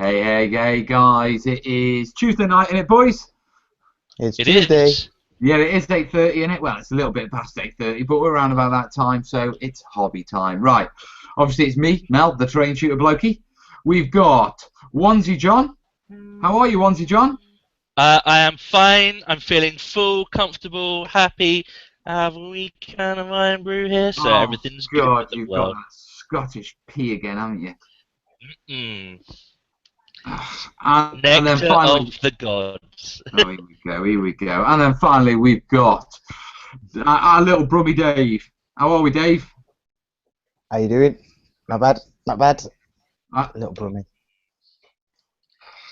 Hey, guys, it is Tuesday night, innit, boys? It's Tuesday. Yeah, it is 8:30, innit? Well, it's a little bit past 8:30, but we're around about that time, so it's hobby time. Right, obviously it's me, Mel, the terrain shooter blokey. We've got Onesie John. How are you, Onesie John? I am fine. I'm feeling full, comfortable, happy. I have a wee kind of iron brew here, so everything's good God, with the you've got world. that Scottish pea again, haven't you? Mm. And then Nectar finally, of the gods. oh, here we go. And then finally, we've got our little brummy Dave. How are we, Dave? How you doing? Not bad. Not bad. Uh, Little brummy.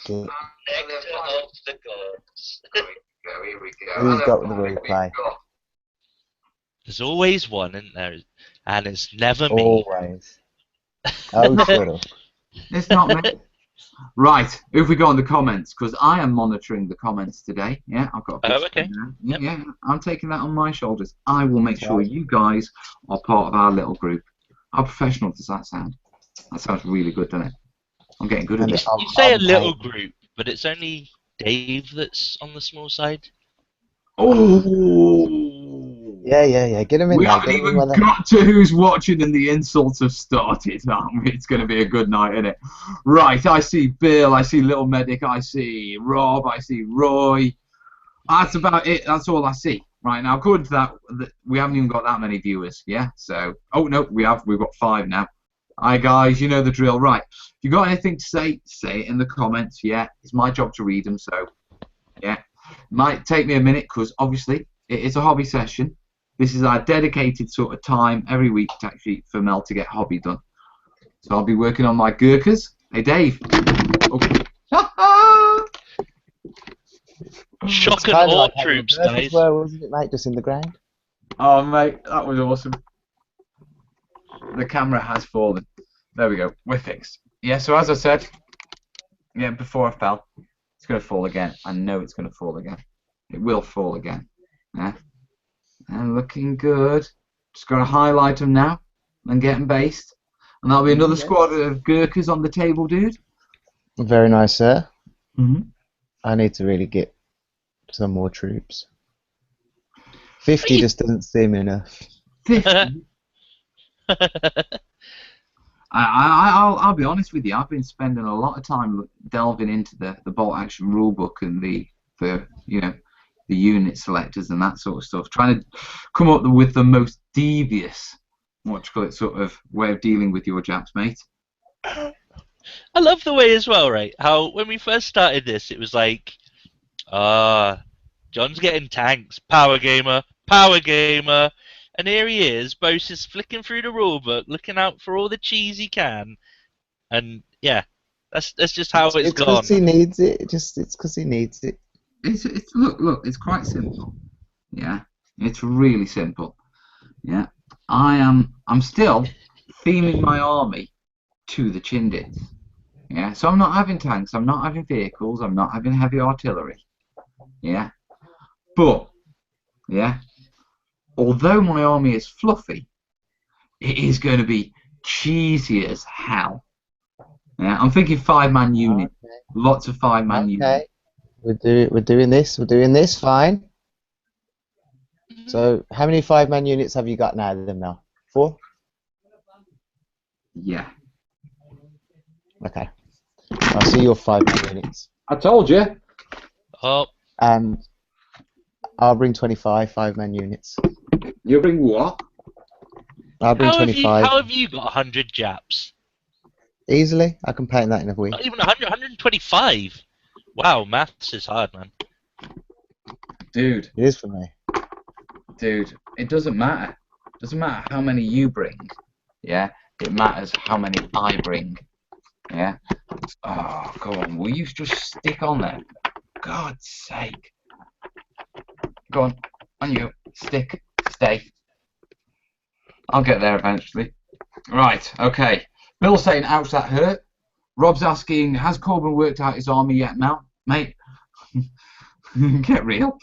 Okay. Nectar of the gods. Here we go. Who's got the replay? There's always one, isn't there? And it's never me. Always. Oh, shut up. It's not me. Right, if we go on the comments, because I am monitoring the comments today. Yeah, I've got a picture. Oh, okay. Yeah, I'm taking that on my shoulders. I will make sure you guys are part of our little group. How professional does that sound? That sounds really good, doesn't it? I'm getting good at it. You say a little group, but it's only Dave that's on the small side. Oh! Yeah. Get him in We there. haven't even got to who's watching and the insults have started. It's going to be a good night, isn't it? Right, I see Bill, I see Little Medic, I see Rob, I see Roy. That's about it. That's all I see. Right, now, according to that, we haven't even got that many viewers, yeah? So, oh, no, we've got 5 now. Hi, guys, you know the drill. Right, if you got anything to say it in the comments, yeah? It's my job to read them, so, yeah. Might take me a minute, because, obviously, it is a hobby session. This is our dedicated sort of time every week actually for Mel to get hobby done. So I'll be working on my Gurkhas. Hey Dave. Oh. Shock and awe troops, guys. Where wasn't it, mate? Just in the ground? Oh mate, that was awesome. The camera has fallen. There we go. We're fixed. Yeah, so as I said, yeah, before I fell, it's going to fall again. I know it's going to fall again. It will fall again. Yeah. And looking good. Just got to highlight them now and get them based. And that'll be another squad of Gurkhas on the table, dude. Very nice, sir. Mm-hmm. I need to really get some more troops. 50 just doesn't seem enough. 50? I'll be honest with you. I've been spending a lot of time delving into the bolt action rulebook and the unit selectors and that sort of stuff, trying to come up with the most devious, sort of way of dealing with your Japs, mate. I love the way as well, right? How when we first started this, it was like, John's getting tanks, power gamer, and here he is, Bose is flicking through the rulebook, looking out for all the cheese he can, and yeah, that's just how it's gone. It's because he needs it. It's because he needs it. Look, it's quite simple. Yeah, it's really simple. Yeah, I'm still theming my army to the Chindits. Yeah, so I'm not having tanks, I'm not having vehicles, I'm not having heavy artillery. Yeah, but yeah, although my army is fluffy, it is going to be cheesy as hell. Yeah, I'm thinking 5-man unit, lots of 5-man units. We're doing this fine. So how many 5-man units have you got now then, Mel? 4? Yeah. Okay. I'll see your 5-man units. I told you. Oh. And I'll bring 25 5-man units. You'll bring what? I'll bring 25. How have you got 100 Japs? Easily. I can paint that in a week. Not even 100, 125. Wow, maths is hard, man. Dude. It is for me. Dude, it doesn't matter. It doesn't matter how many you bring. Yeah? It matters how many I bring. Yeah? Oh, come on. Will you just stick on there? For God's sake. Go on. On you. Stick. Stay. I'll get there eventually. Right, okay. Bill's saying, ouch, that hurt. Rob's asking, has Corbin worked out his army yet, Mel? Mate, get real.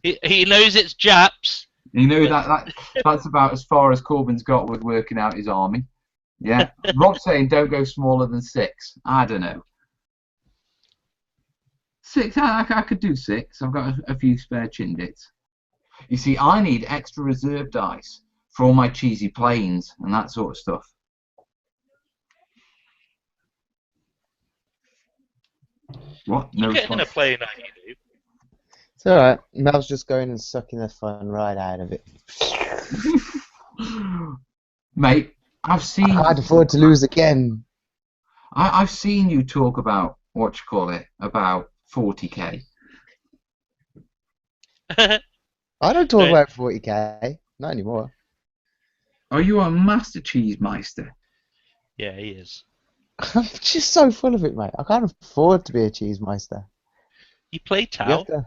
He knows it's Japs. You know that's about as far as Corbin's got with working out his army. Yeah. Rob's saying don't go smaller than 6. I don't know. 6, I could do 6. I've got a few spare chin bits. You see, I need extra reserve dice for all my cheesy planes and that sort of stuff. What? No You're getting a response. plane, are you? It's alright. Mel's just going and sucking the fun right out of it. Mate, I've seen. I can't afford to lose again. I've seen you talk about what you call it, about 40k. I don't talk Right. about 40k. Not anymore. Are you a master cheese meister? Yeah, he is. I'm just so full of it, mate. I can't afford to be a cheese meister. You play You Tau? have to.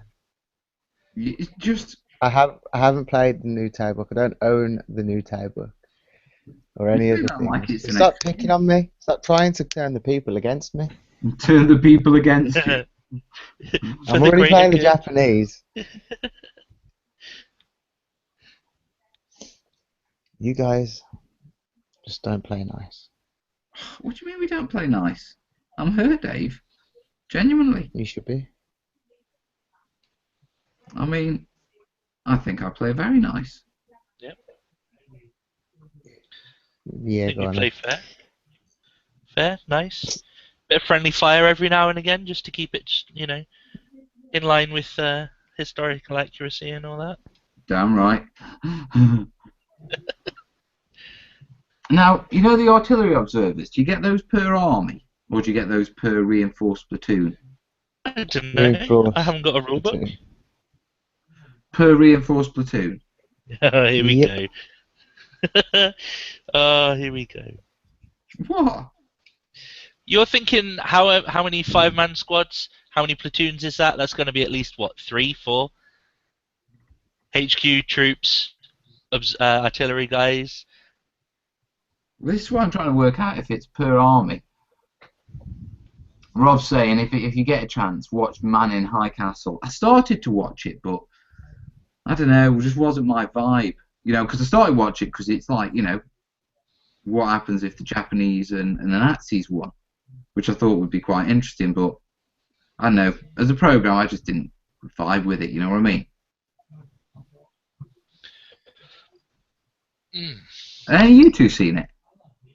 It's just. I haven't played the new table. I don't own the new table or any I of the don't like things. it's an Stop picking on me. Stop trying to turn the people against me. turn the people against you. For I'm the already greater playing the good. Japanese. You guys just don't play nice. What do you mean we don't play nice? I'm hurt, Dave. Genuinely. You should be. I mean, I think I play very nice. Yeah, I think go you on. play fair. Fair, nice. Bit of friendly fire every now and again, just to keep it, in line with historical accuracy and all that. Damn right. Now, you know the artillery observers, do you get those per army? Or do you get those per reinforced platoon? I don't know. Reinforced I haven't got a rule book. platoon. Per reinforced platoon. Here we Yep. go. Oh, here we go. What? You're thinking how many 5-man squads? How many platoons is that? That's going to be at least what, 3, 4? HQ troops, artillery guys. This is what I'm trying to work out if it's per army. Rob's saying if you get a chance, watch Man in High Castle. I started to watch it, but I don't know, it just wasn't my vibe. You know, because I started watching it because it's like, you know, what happens if the Japanese and the Nazis won, which I thought would be quite interesting, but I don't know. As a program, I just didn't vibe with it. You know what I mean? Have you two seen it?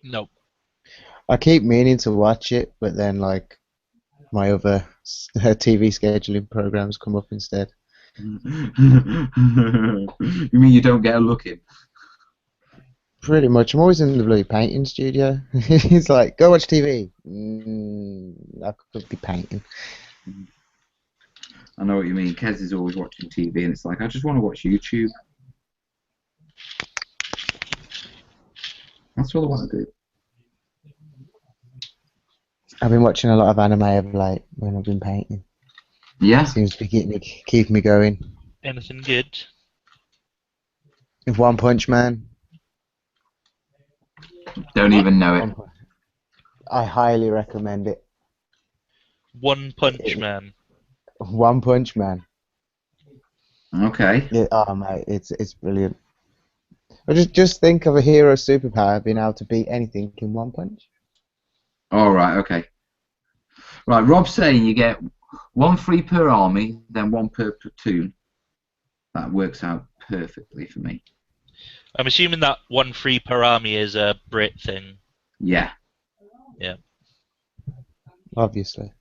No. I keep meaning to watch it, but then like my other TV scheduling programs come up instead. You mean you don't get a look in? Pretty much. I'm always in the bloody painting studio. He's like, go watch TV. I could be painting. I know what you mean. Kez is always watching TV, and it's like, I just want to watch YouTube. That's what I want to do. I've been watching a lot of anime of late when I've been painting. Yeah. Seems to be keeping me going. Anything good? If One Punch Man. Don't even know it. I highly recommend it. One Punch Man. One Punch Man. Okay. Yeah, oh mate, it's brilliant. I just think of a hero superpower being able to beat anything in one punch. All right. Okay. Right. Rob's saying you get 1 free per army, then 1 per platoon. That works out perfectly for me. I'm assuming that 1 free per army is a Brit thing. Yeah. Yeah. Obviously.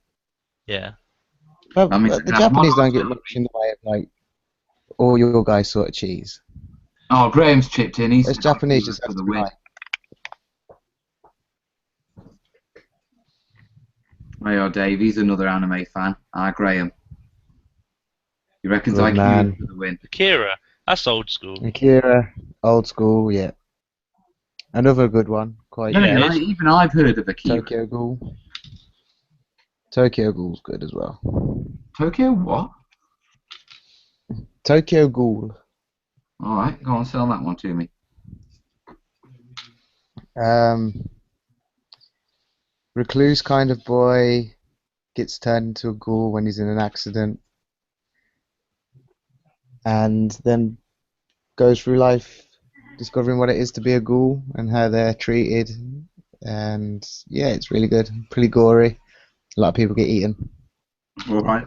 Yeah. But That means the Japanese don't get much in the way of like all your guys sort of cheese. Oh, Graham's chipped in. He's It's Japanese just for have the to be win. like, Hey, oh, Dave, he's another anime fan. Graham. He reckons Good IQ man. for the win. Akira. That's old school. Akira, old school, yeah. Another good one, quite No, Yeah, good. even I've heard of Akira. Tokyo Ghoul. Tokyo Ghoul's good as well. Tokyo what? Tokyo Ghoul. All right, go on, sell that one to me. Recluse kind of boy gets turned into a ghoul when he's in an accident, and then goes through life discovering what it is to be a ghoul and how they're treated and yeah, it's really good. Pretty gory. A lot of people get eaten. All right.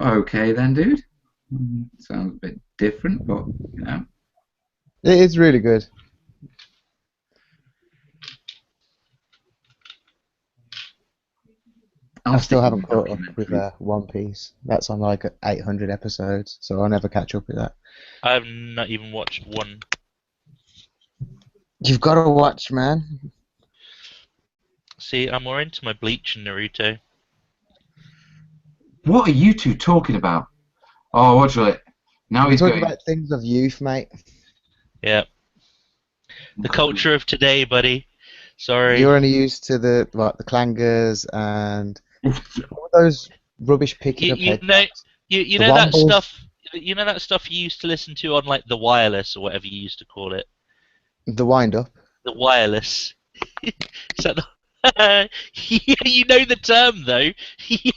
Okay then, dude. Sounds a bit different, but you know. It is really good. I still haven't caught up with One Piece. That's on like 800 episodes, so I'll never catch up with that. I've not even watched one. You've got to watch, man. See, I'm more into my Bleach and Naruto. What are you two talking about? Oh, watch it. Now We're he's talking going. about things of youth, mate. Yeah. The culture of today, buddy. Sorry. You're only used to the clangers and all those rubbish picking up You head. know, you The know that Wombles. stuff. You know that stuff you used to listen to on like the wireless or whatever you used to call it. The wind up. The wireless. Is that the... Yeah, you know the term though. Yeah.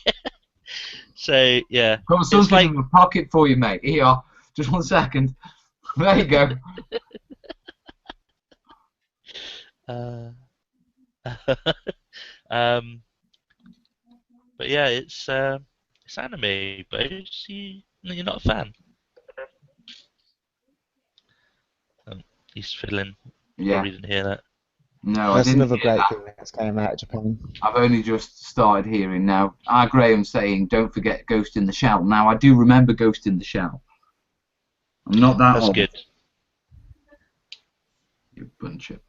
So yeah, Got it's something like in my pocket for you, mate. Here, just 1 second. There you go. um, but yeah, it's anime, but you're not a fan. He's fiddling. Yeah. Probably didn't hear that. No, That's I didn't another hear great that. thing that's came out of Japan. I've only just started hearing now. Graham saying, "Don't forget Ghost in the Shell." Now I do remember Ghost in the Shell. I'm not that That's old. good. You bunch of.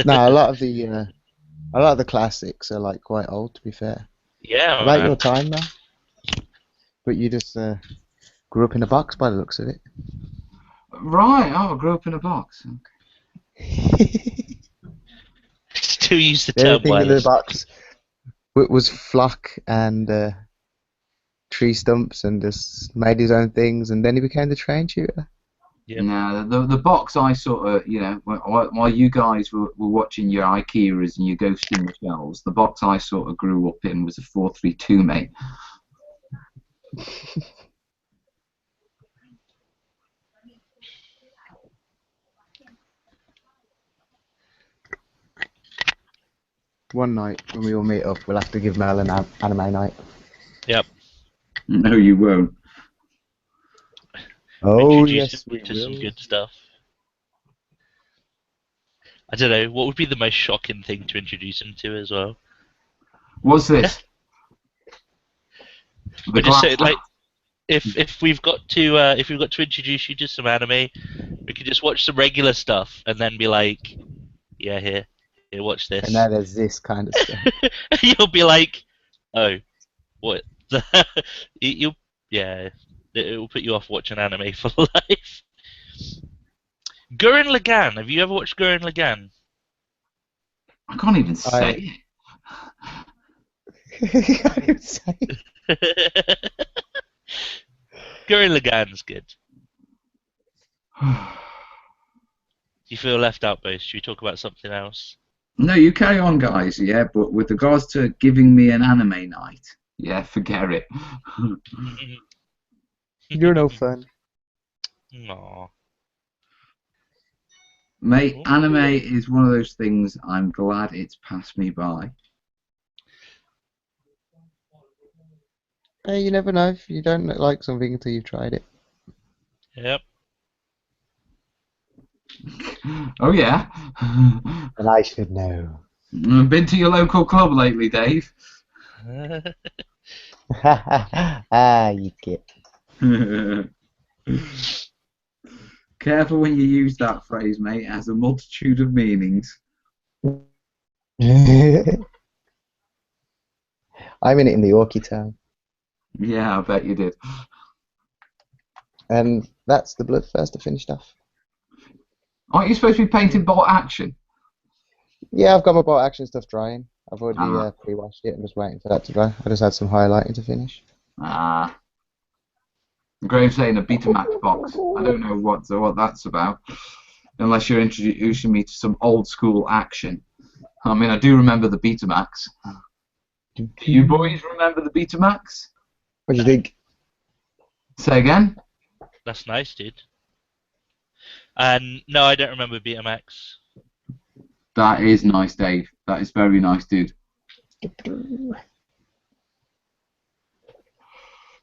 No, a lot of the classics are like quite old, to be fair. Yeah, About man. your time, though. But you just grew up in a box by the looks of it. Right. Oh, I grew up in a box. Still use the The term only thing in the wireless. box was flock and tree stumps, and just made his own things, and then he became the train shooter. Yep. No, the box I sort of, you know, while you guys were watching your Ikeras and your Ghost in the Shells, the box I sort of grew up in was a 432, mate. One night when we all meet up, we'll have to give Mel an anime night. Yep. No, you won't. Oh Introduce yes, him we to will. some good stuff. I don't know. What would be the most shocking thing to introduce him to as well? What's this? But just say like, if we've got to introduce you to some anime, we could just watch some regular stuff and then be like, yeah, here, watch this. And now there's this kind of stuff. You'll be like, oh, what? Yeah, it will put you off watching anime for life. Gurren Lagann. Have you ever watched Gurren Lagann? I can't even say I can't even say it. Gurren Lagann's good. Do it. you feel left out, Bo? Should we talk about something else? No, you carry on, guys. Yeah, but with regards to giving me an anime night, yeah, forget it. You're no fun. Aww. Mate, anime is one of those things I'm glad it's passed me by. Hey, you never know if you don't like something until you've tried it. Yep. Oh, yeah. And I should know. Been to your local club lately, Dave? Ah, you git. Careful when you use that phrase, mate. It has a multitude of meanings. I'm in it in the Orky town. Yeah, I bet you did. And that's the Bloodthirster finished off. Aren't you supposed to be painting bot action? Yeah, I've got my bot action stuff drying. I've already Ah. pre-washed it and just waiting for that to dry. I just had some highlighting to finish. Ah. Graham's saying a Betamax box. I don't know what that's about. Unless you're introducing me to some old school action. I mean, I do remember the Betamax. Do you boys remember the Betamax? What do you think? Say again? That's nice, dude. And no, I don't remember Betamax. That is nice, Dave. That is very nice, dude.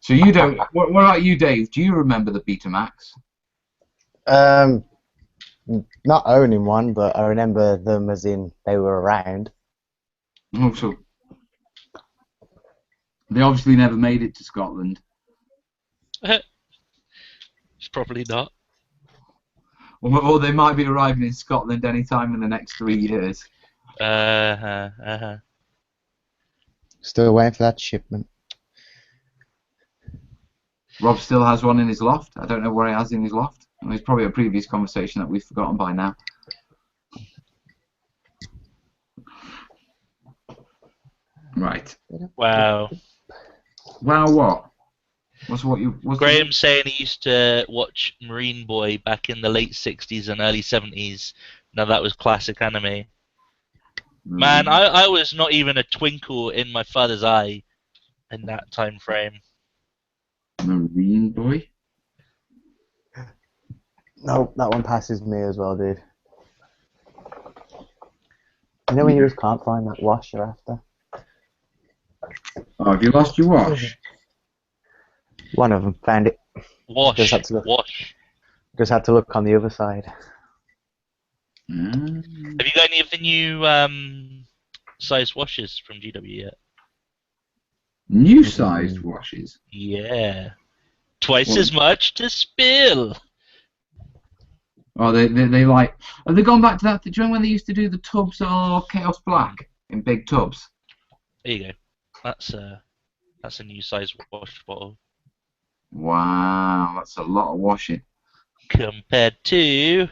So you don't. What about you, Dave? Do you remember the Betamax? Not owning one, but I remember them as in they were around. Oh, so they obviously never made it to Scotland. It's probably not. Or they might be arriving in Scotland any time in the next 3 years. Still waiting for that shipment. Rob still has one in his loft. I don't know where he has in his loft. I mean, it's probably a previous conversation that we've forgotten by now. Right. Wow. Wow, what? What's Graham's saying he used to watch Marine Boy back in the late 60s and early 70s. Now that was classic anime. Man, I was not even a twinkle in my father's eye in that time frame. Marine Boy? No, that one passes me as well, dude. You know when you just can't find that wash you're after? Oh, have you lost your wash? One of them found it. Wash. Just had to look, Wash. just had to look on the other side. Have you got any of the new size washes from GW yet? New sized washes? Yeah. Twice What? as much to spill. Oh, they like. Have they gone back to that? Do you remember when they used to do the tubs or Chaos Black in big tubs? There you go. That's a new size wash bottle. Wow, that's a lot of washing. Compared to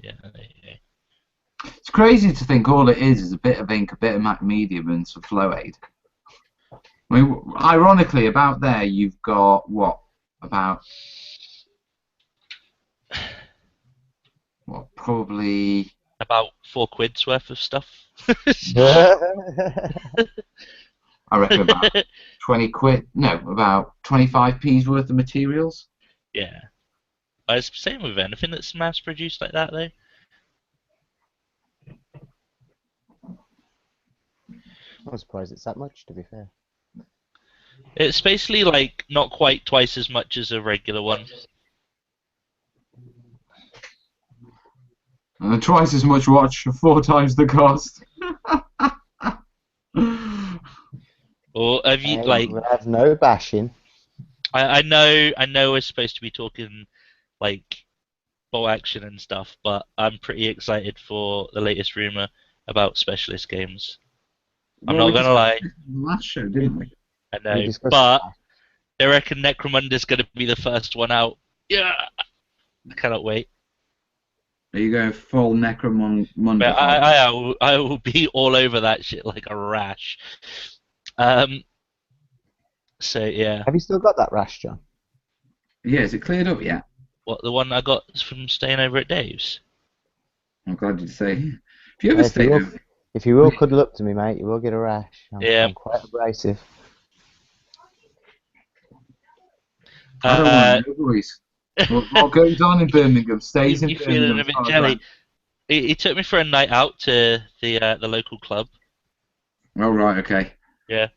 yeah, there you go. It's crazy to think all it is a bit of ink, a bit of Mac Medium, and some flow aid. I mean, ironically, about there you've got what? About what? Probably. About £4 worth of stuff. I reckon about 20 quid. No, about 25p's worth of materials. Yeah. It's the same with anything that's mass produced like that, though. I'm surprised it's that much, to be fair. It's basically like not quite twice as much as a regular one. And twice as much watch for 4 times the cost. Or have you like? We'll have no bashing. I know we're supposed to be talking like bolt action and stuff, but I'm pretty excited for the latest rumor about specialist games. I'm not gonna lie. Last show, didn't we? I know, but they reckon Necromunda's gonna be the first one out. Yeah, I cannot wait. Are you going full Necromunda? But I will be all over that shit like a rash. So yeah. Have you still got that rash, John? Yeah, is it cleared up yet? What, the one I got from staying over at Dave's? I'm glad you'd say. If you ever stayed over. If you will cuddle up to me, mate, you will get a rash. I'm quite abrasive. I don't want no boys. What goes on in Birmingham stays in You're Birmingham. feeling a bit jelly. He took me for a night out to the local club. Oh, right, okay. Yeah.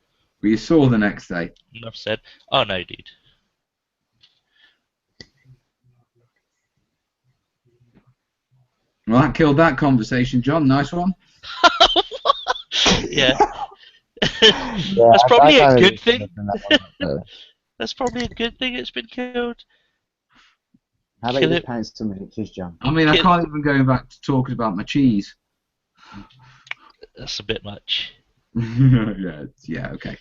Well, you saw the next day. Enough said. Oh, no, dude. Well, that killed that conversation, John. Nice one. Yeah. That's probably a good thing. That's probably a good thing it's been killed. How about you pounds to miniatures, John? I mean, I can't even go back to talking about my cheese. That's a bit much. yeah, okay.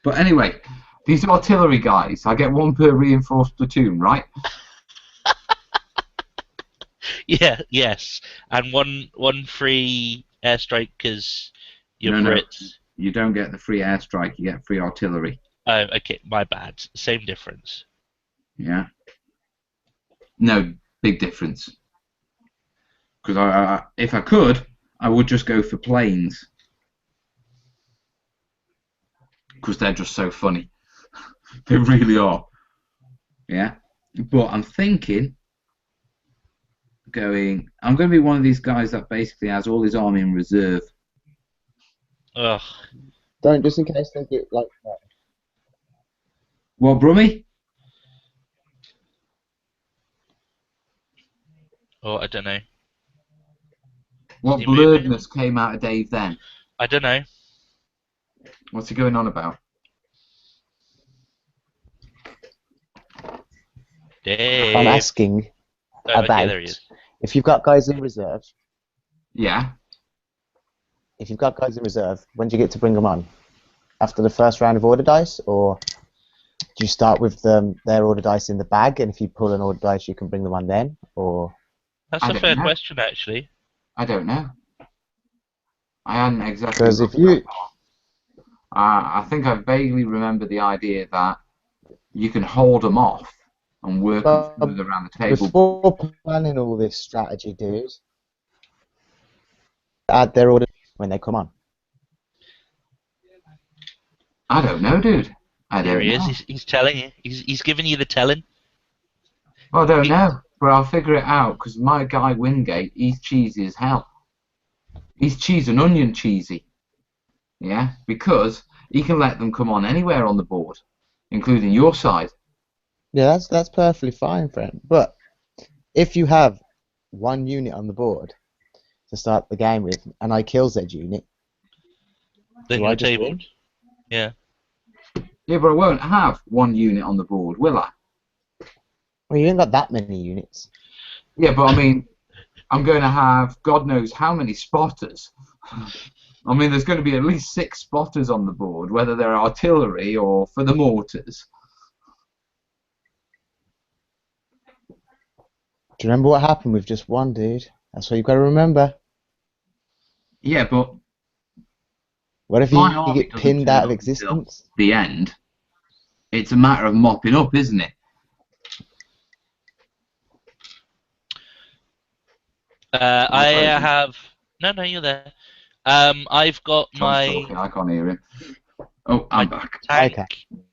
But anyway, these artillery guys, I get 1 per reinforced platoon, right? Yeah, yes. And one free airstrike because you're No, Brits. you don't get the free airstrike, you get free artillery. Oh, okay, my bad. Same difference. Yeah. No, big difference. Because if I could, I would just go for planes. Because they're just so funny. They really are. Yeah, but I'm thinking I'm going to be one of these guys that basically has all his army in reserve. Ugh. Don't, just in case they get like that. What, Brummy? Oh, I don't know. What he moving? blurredness came out of Dave then? I don't know. What's he going on about? Dave. I'm asking Oh, okay, about there he is. if you've got guys in reserve. Yeah. If you've got guys in reserve, when do you get to bring them on? After the first round of order dice, or do you start with their order dice in the bag, and if you pull an order dice, you can bring them on then? Or That's I a don't fair know. question, actually. I don't know. I hadn't exactly. because if looked you that far. I think I vaguely remember the idea that you can hold them off and work them further around the table. before planning all this strategy, dude, add their order when they come on. I don't know, dude. I There don't he is. know. He's telling you. He's giving you the telling. I don't know, but I'll figure it out because my guy Wingate, he's cheesy as hell. He's cheese and onion cheesy. Yeah, because he can let them come on anywhere on the board, including your side. Yeah, that's perfectly fine, friend. But if you have one unit on the board to start the game with, and I kills that unit, Then do you're I just tabled. win? Yeah. Yeah, but I won't have one unit on the board, will I? Well, you ain't got that many units. Yeah, but I mean, I'm going to have God knows how many spotters. I mean, there's going to be at least 6 spotters on the board, whether they're artillery or for the mortars. Do you remember what happened with just one, dude? That's what you've got to remember. Yeah, but What if my you army get doesn't pinned turn out of up until existence? the end. It's a matter of mopping up, isn't it? I Frozen. have. No, you're there. I've got Tom's my talking, I can't hear him. Oh, my I'm back. tank Okay.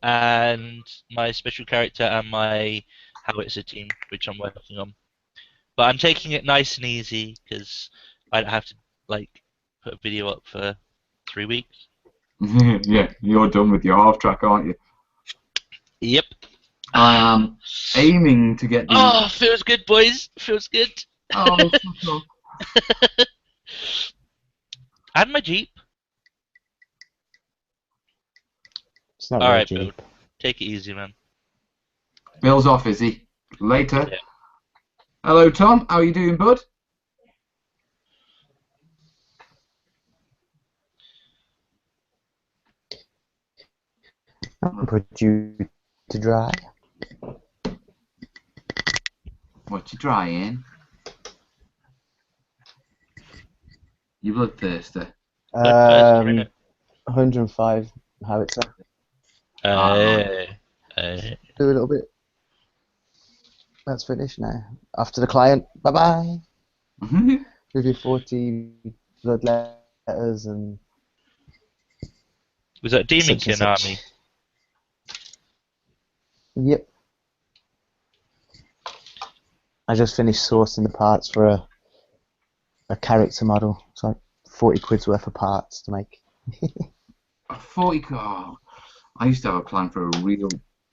and my special character and my howitzer team, which I'm working on. But I'm taking it nice and easy because I don't have to like put a video up for 3 weeks. Yeah, you're done with your half track, aren't you? Yep. I am aiming to get the. Oh, feels good, boys. Feels good. Oh, shut up. And my Jeep. It's not All real right, Jeep. Bill. Take it easy, man. Bill's off, is he? Later. Yeah. Hello, Tom. How are you doing, bud? I'll put you to dry. What you trying? You bloodthirster. Bloodthirster, innit? 105 howitzer. Right. Do a little bit. That's finished now. After the client. Bye bye. With your 40 blood letters and. Was that such and Demonkin such. army? Yep. I just finished sourcing the parts for a character model. It's like 40 quid's worth of parts to make. 40. Oh, I used to have a plan for a real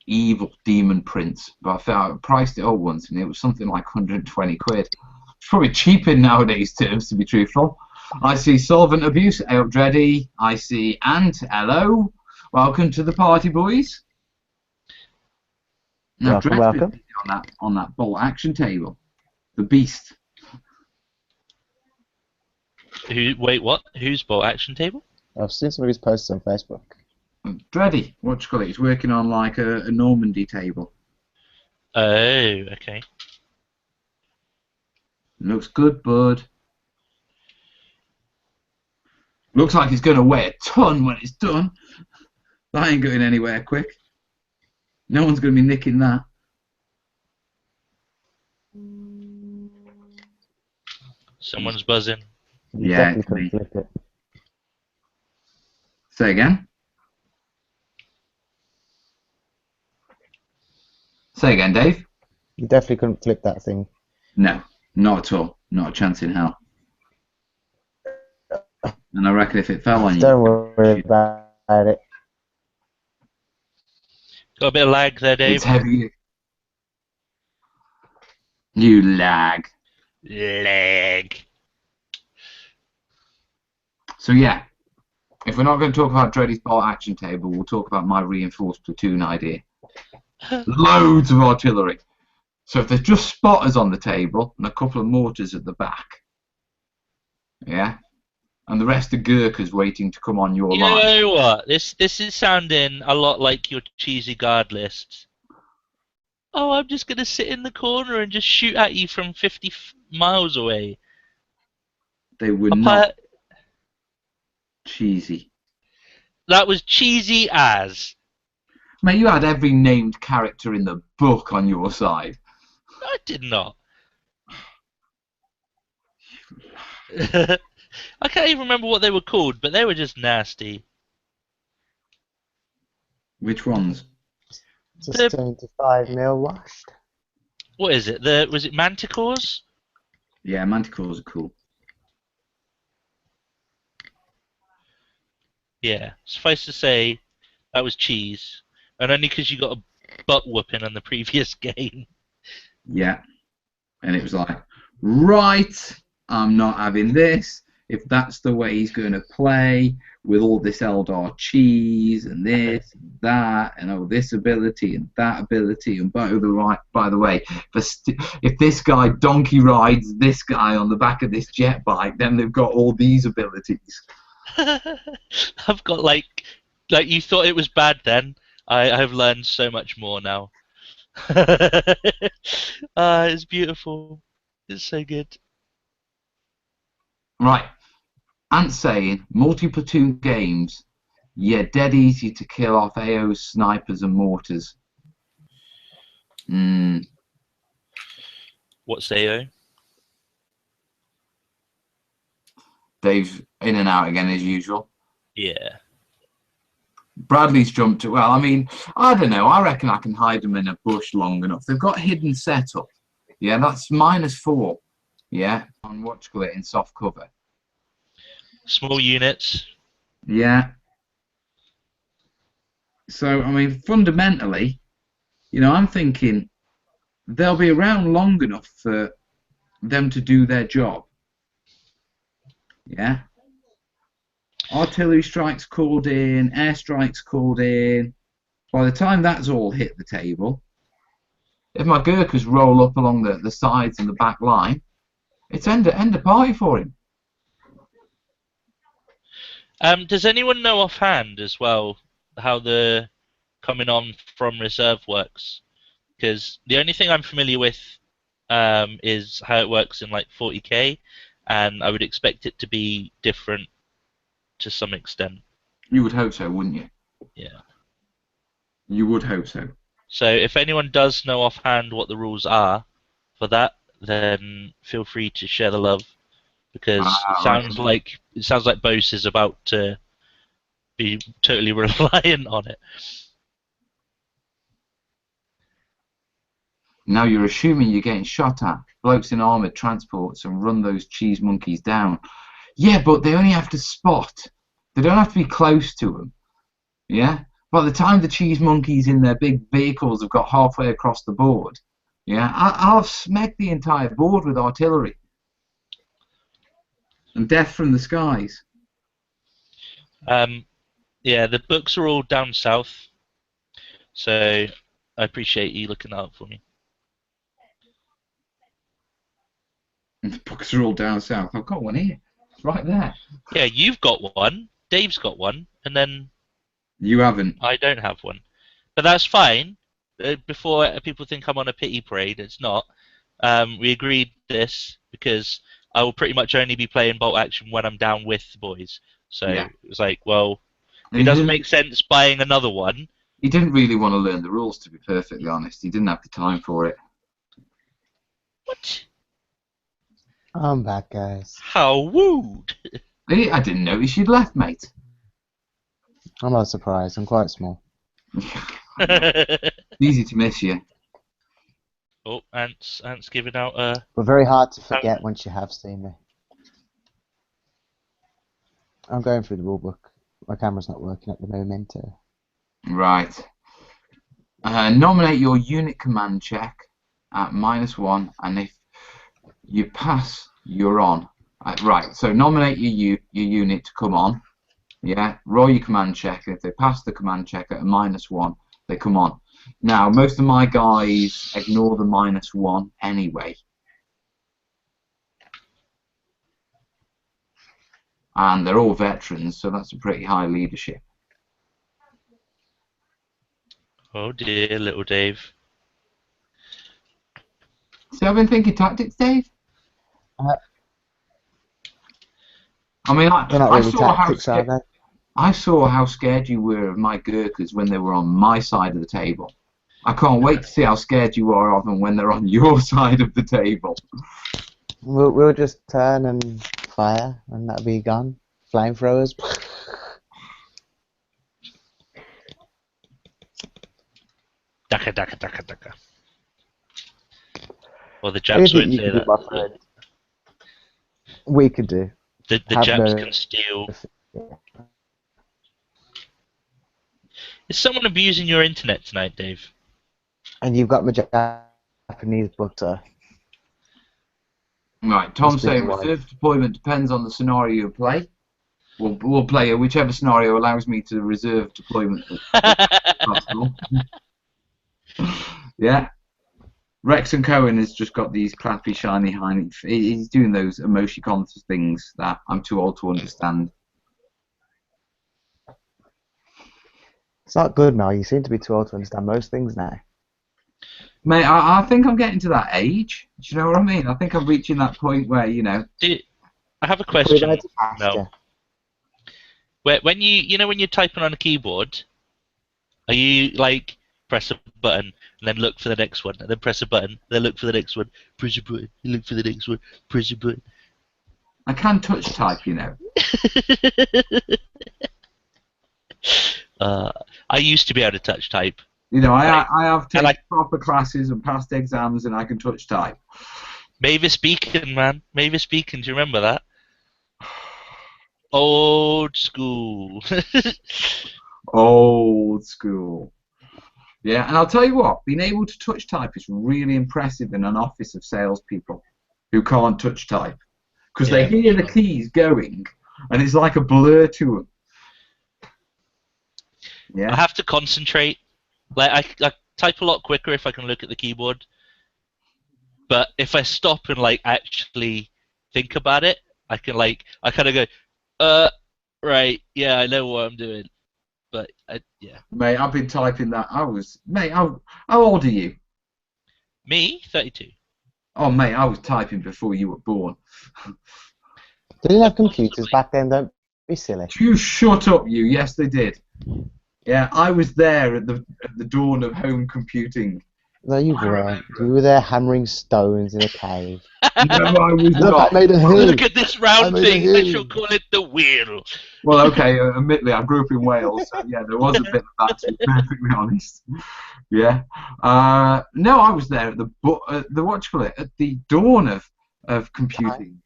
evil demon prince, but I priced it up once and it was something like 120 quid. It's probably cheap in nowadays terms, to be truthful. I see Solvent Abuse, Dreddy. I see Ant. Hello. Welcome to the party, boys. Now, Welcome. on that bolt action table. The beast. Wait, what? Who's bought action table? I've seen some of his posts on Facebook. Dreddy, what do you call it? He's working on like a Normandy table. Oh, okay. Looks good, bud. Looks like it's going to weigh a ton when it's done. That ain't going anywhere quick. No one's going to be nicking that. Someone's buzzing. You Yeah, definitely it's could me. flip it. Say again? Say again, Dave. You definitely couldn't flip that thing. No, not at all. Not a chance in hell. And I reckon if it fell on you, Don't worry about it. Got a bit of lag there, Dave. it's heavy. You lag. Lag. So yeah, if we're not going to talk about Dreddy's bolt action table, we'll talk about my reinforced platoon idea. Loads of artillery. So if there's just spotters on the table and a couple of mortars at the back, yeah, and the rest are Gurkhas waiting to come on your You line. know what? This is sounding a lot like your cheesy guard lists. Oh, I'm just gonna sit in the corner and just shoot at you from 50 miles away. They were Apart- not cheesy. That was cheesy as. Mate, you had every named character in the book on your side. I did not. I can't even remember what they were called, but they were just nasty. Which ones? Just 75 mil washed. What is it? Was it Manticores? Yeah, Manticores are cool. Yeah. Suffice to say, that was cheese, and only because you got a butt whooping on the previous game. Yeah. And it was like, right, I'm not having this. If that's the way he's going to play with all this Eldar cheese and this and that and oh this ability and that ability and by the way, if this guy donkey rides this guy on the back of this jet bike, then they've got all these abilities. I've got like you thought it was bad then. I've learned so much more now. It's beautiful. It's so good. Right. Ant's saying multi-platoon games, yeah, dead easy to kill off AOs, snipers and mortars. What's AO? Dave's in and out again as usual. Yeah. Bradley's jumped to, well, I mean, I don't know. I reckon I can hide them in a bush long enough. They've got hidden setup. Yeah, that's -4. Yeah, on whatchamacallit in soft cover. Small units. Yeah. So, I mean, fundamentally, you know, I'm thinking they'll be around long enough for them to do their job. Yeah. Artillery strikes called in, airstrikes called in. By the time that's all hit the table, if my Gurkhas roll up along the sides and the back line, it's end of party for him. Does anyone know offhand as well how the coming on from reserve works? Because the only thing I'm familiar with is how it works in like 40k, and I would expect it to be different to some extent. You would hope so, wouldn't you? Yeah. You would hope so. So if anyone does know offhand what the rules are for that, then feel free to share the love, because it sounds like Bose is about to be totally reliant on it. Now you're assuming you're getting shot at. Blokes in armoured transports and run those cheese monkeys down. Yeah, but they only have to spot. They don't have to be close to them. Yeah? By the time the cheese monkeys in their big vehicles have got halfway across the board, yeah, I'll have smacked the entire board with artillery. And death from the skies. Yeah, the books are all down south, so I appreciate you looking that up for me. And the books are all down south. I've got one here. It's right there. Yeah, you've got one, Dave's got one, and then You haven't. I don't have one. But that's fine. Before people think I'm on a pity parade, it's not. We agreed this because I will pretty much only be playing bolt action when I'm down with the boys. So Yeah. it was like, well, And it doesn't make sense buying another one. He didn't really want to learn the rules, to be perfectly honest. He didn't have the time for it. What? I'm back, guys. How wooed! I didn't notice you'd left, mate. I'm not surprised. I'm quite small. Easy to miss you. Oh, Ant's giving out a. We're very hard to forget once you have seen me. I'm going through the rulebook. My camera's not working at the moment. Right. Nominate your unit command check at -1, and if you pass, you're on. Right. So nominate your unit to come on. Yeah. Roll your command check, and if they pass the command check at a -1, they come on. Now, most of my guys ignore the -1 anyway. And they're all veterans, so that's a pretty high leadership. Oh dear, little Dave. So I've been thinking tactics, Dave? I mean, They're not really tactics, are they? I saw how scared you were of my Gurkhas when they were on my side of the table. I can't wait to see how scared you are of them when they're on your side of the table. We'll just turn and fire, and that'll be gone. Flamethrowers. Daka, daka, daka, daka. Well, the Japs won't say that. We could do. The Japs can steal. Is someone abusing your internet tonight, Dave? And you've got my Japanese butter. Right, Tom's saying reserve deployment depends on the scenario you play. We'll play whichever scenario allows me to reserve deployment. Yeah. Rex and Cohen has just got these clappy, shiny, shiny. He's doing those emoticons things that I'm too old to understand. It's not good, Mel. You seem to be too old to understand most things now. Mate, I think I'm getting to that age. Do you know what I mean? I think I'm reaching that point where, you know... I have a question. No. When when you're typing on a keyboard, are you like press a button and then look for the next one, and then press a button, then look for the next one, press a button, look for the next one, press a button? I can touch type, you know. I used to be able to touch type. You know, I have taken proper classes and passed exams, and I can touch type. Mavis Beacon, man. Mavis Beacon, do you remember that? Old school. Old school. Yeah, and I'll tell you what, being able to touch type is really impressive in an office of salespeople who can't touch type. Because they hear the keys going, and it's like a blur to them. Yeah. I have to concentrate. Like I type a lot quicker if I can look at the keyboard. But if I stop and like actually think about it, I can I kind of go, right, yeah, I know what I'm doing. But yeah. Mate, I've been typing that. Mate, how old are you? Me, 32. Oh, mate, I was typing before you were born. They didn't have computers back then. Don't be silly. You shut up, you. Yes, they did. Yeah, I was there at the dawn of home computing. No, you weren't. You were there hammering stones in a cave. No, I was not. Look at this round thing. I shall call it the wheel. Well, okay, admittedly, I grew up in Wales, so yeah, there was a bit of that, to be perfectly honest. Yeah. No, I was there at at the dawn of computing.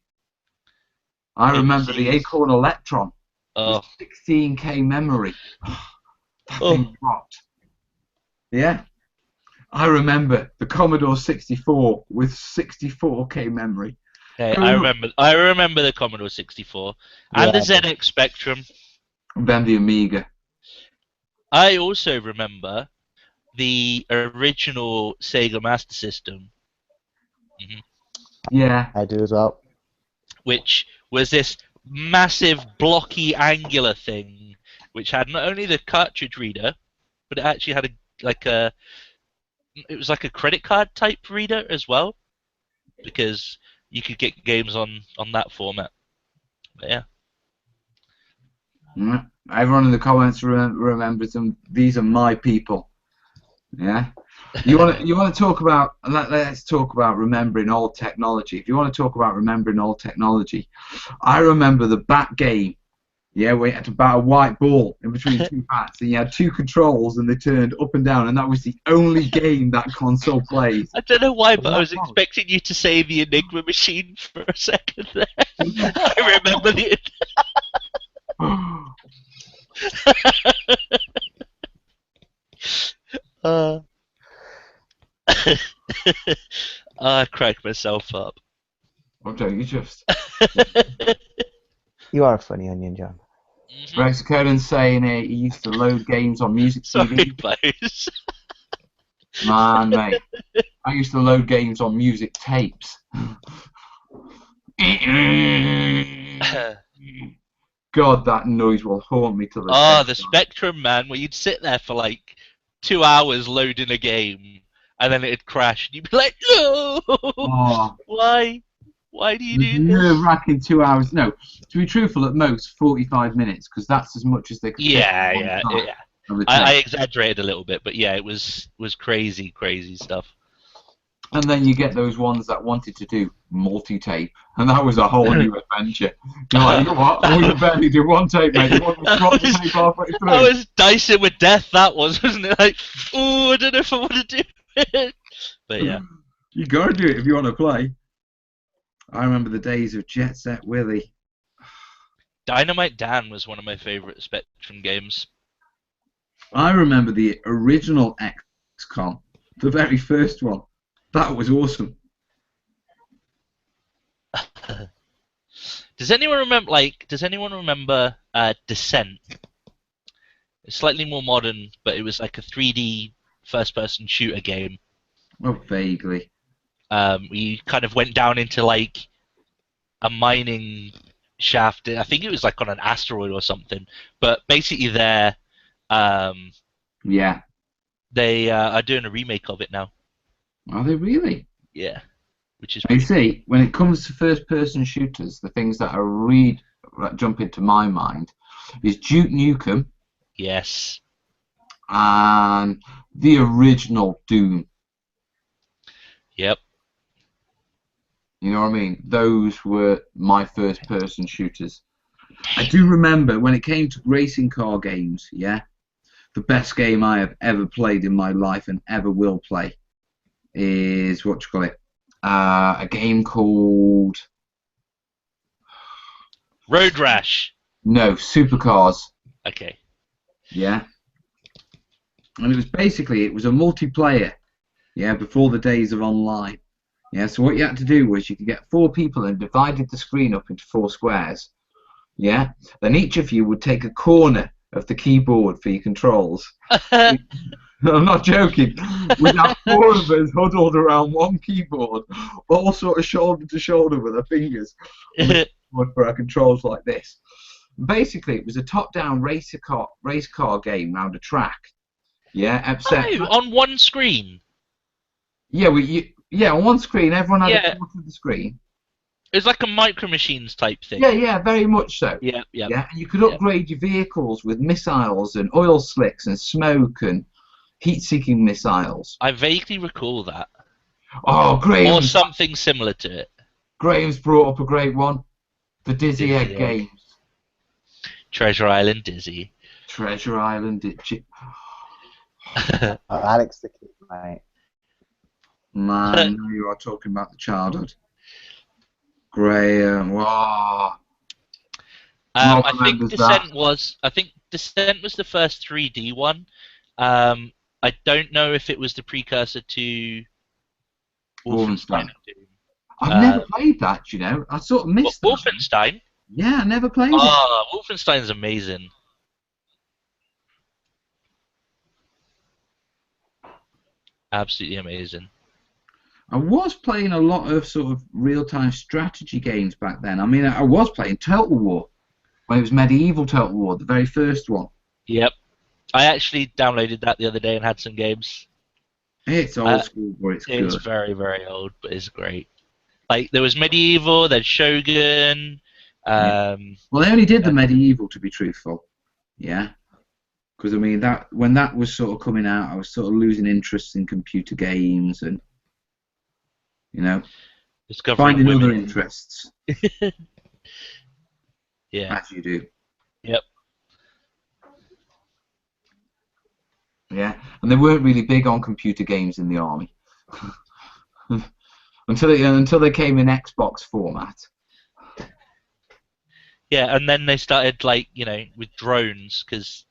I remember the Acorn Electron. Oh. 16K memory. That thing dropped. Yeah. I remember the Commodore 64 with 64K memory. Okay, I remember the Commodore 64 and the ZX Spectrum. And then the Amiga. I also remember the original Sega Master System. Mm-hmm. Yeah. I do as well. Which was this massive blocky angular thing which had not only the cartridge reader, but it actually had it was like a credit card type reader as well, because you could get games on that format. But yeah. Everyone in the comments remembers them. These are my people. Yeah. You want to talk about? Let's talk about remembering old technology. If you want to talk about remembering old technology, I remember the BAPT game Yeah, where you had to bat a white ball in between two bats, and you had two controls, and they turned up and down, and that was the only game that console played. I don't know why, but I was Wow. expecting you to say the Enigma machine for a second there. I remember the. I cracked myself up. Oh, don't you just? You are a funny onion, John. Rex Coden's saying he used to load games on music Sorry, CD. Bose. Man, mate. I used to load games on music tapes. God, that noise will haunt me till the Oh, day. the Spectrum, man, where you'd sit there for like 2 hours loading a game, and then it'd crash, and you'd be like, no! Oh, Why? Why do you the do this? nerve-wracking 2 hours. No, to be truthful, at most 45 minutes, because that's as much as they could. Yeah, fit yeah, at one time yeah. of the I tape. exaggerated a little bit, but yeah, it was crazy, crazy stuff. And then you get those ones that wanted to do multi-tape, and that was a whole new adventure. You're like, you know what? We can barely do one tape, mate. You want to swap the tape halfway through? I was dicing with death, that was, wasn't it? Like, oh, I don't know if I want to do it. But yeah. You gotta do it if you want to play. I remember the days of Jet Set Willy. Dynamite Dan was one of my favourite Spectrum games. I remember the original XCOM, the very first one. That was awesome. Does anyone remember Descent? It's slightly more modern, but it was like a 3D first-person shooter game. Oh, vaguely. We kind of went down into like a mining shaft. I think it was like on an asteroid or something. But basically, Yeah. they are doing a remake of it now. Are they really? Yeah, which is You pretty. see, when it comes to first-person shooters, the things that jump into my mind is Duke Nukem Yes. and the original Doom. Yep. You know what I mean? Those were my first-person shooters. I do remember when it came to racing car games, yeah, the best game I have ever played in my life and ever will play is, a game called... Road Rash. No, Supercars. Okay. Yeah. And it was a multiplayer, yeah, before the days of online. Yeah, so what you had to do was you could get 4 people and divided the screen up into 4 squares. Yeah. Then each of you would take a corner of the keyboard for your controls. I'm not joking. We'd have 4 of us huddled around one keyboard, all sort of shoulder to shoulder with our fingers on the keyboard for our controls like this. Basically, it was a top-down race car game round a track. Yeah, except on one screen. yeah, on one screen, everyone had Yeah. a quarter of the screen. It was like a Micro Machines type thing. Yeah, very much so. Yeah. Yeah, and you could upgrade your vehicles with missiles and oil slicks and smoke and heat-seeking missiles. I vaguely recall that. Oh, Graham! Or something similar to it. Graham's brought up a great one. The Dizzy Dizzy Egg Egg. games. Treasure Island Dizzy. Treasure Island. Alex the kid, mate. Man, now you are talking about the childhood. Graham. Wow. I think remembers Descent was the first 3D one. I don't know if it was the precursor to Wolfenstein. I've never played that, you know. I sort of missed that. Wolfenstein? Yeah, I never played it. Oh, Wolfenstein's amazing. Absolutely amazing. I was playing a lot of sort of real-time strategy games back then. I mean, I was playing Total War when it was medieval Total War, the very first one. Yep. I actually downloaded that the other day and had some games. It's old school, but it's good. It's very, very old, but it's great. Like, there was medieval, there's Shogun. Well, they only did the medieval, to be truthful. Yeah. Because, I mean, when that was sort of coming out, I was sort of losing interest in computer games and, you know, Discovering finding women. other interests. Yeah. As you do. Yep. Yeah, and they weren't really big on computer games in the army until they came in Xbox format. Yeah, and then they started like with drones because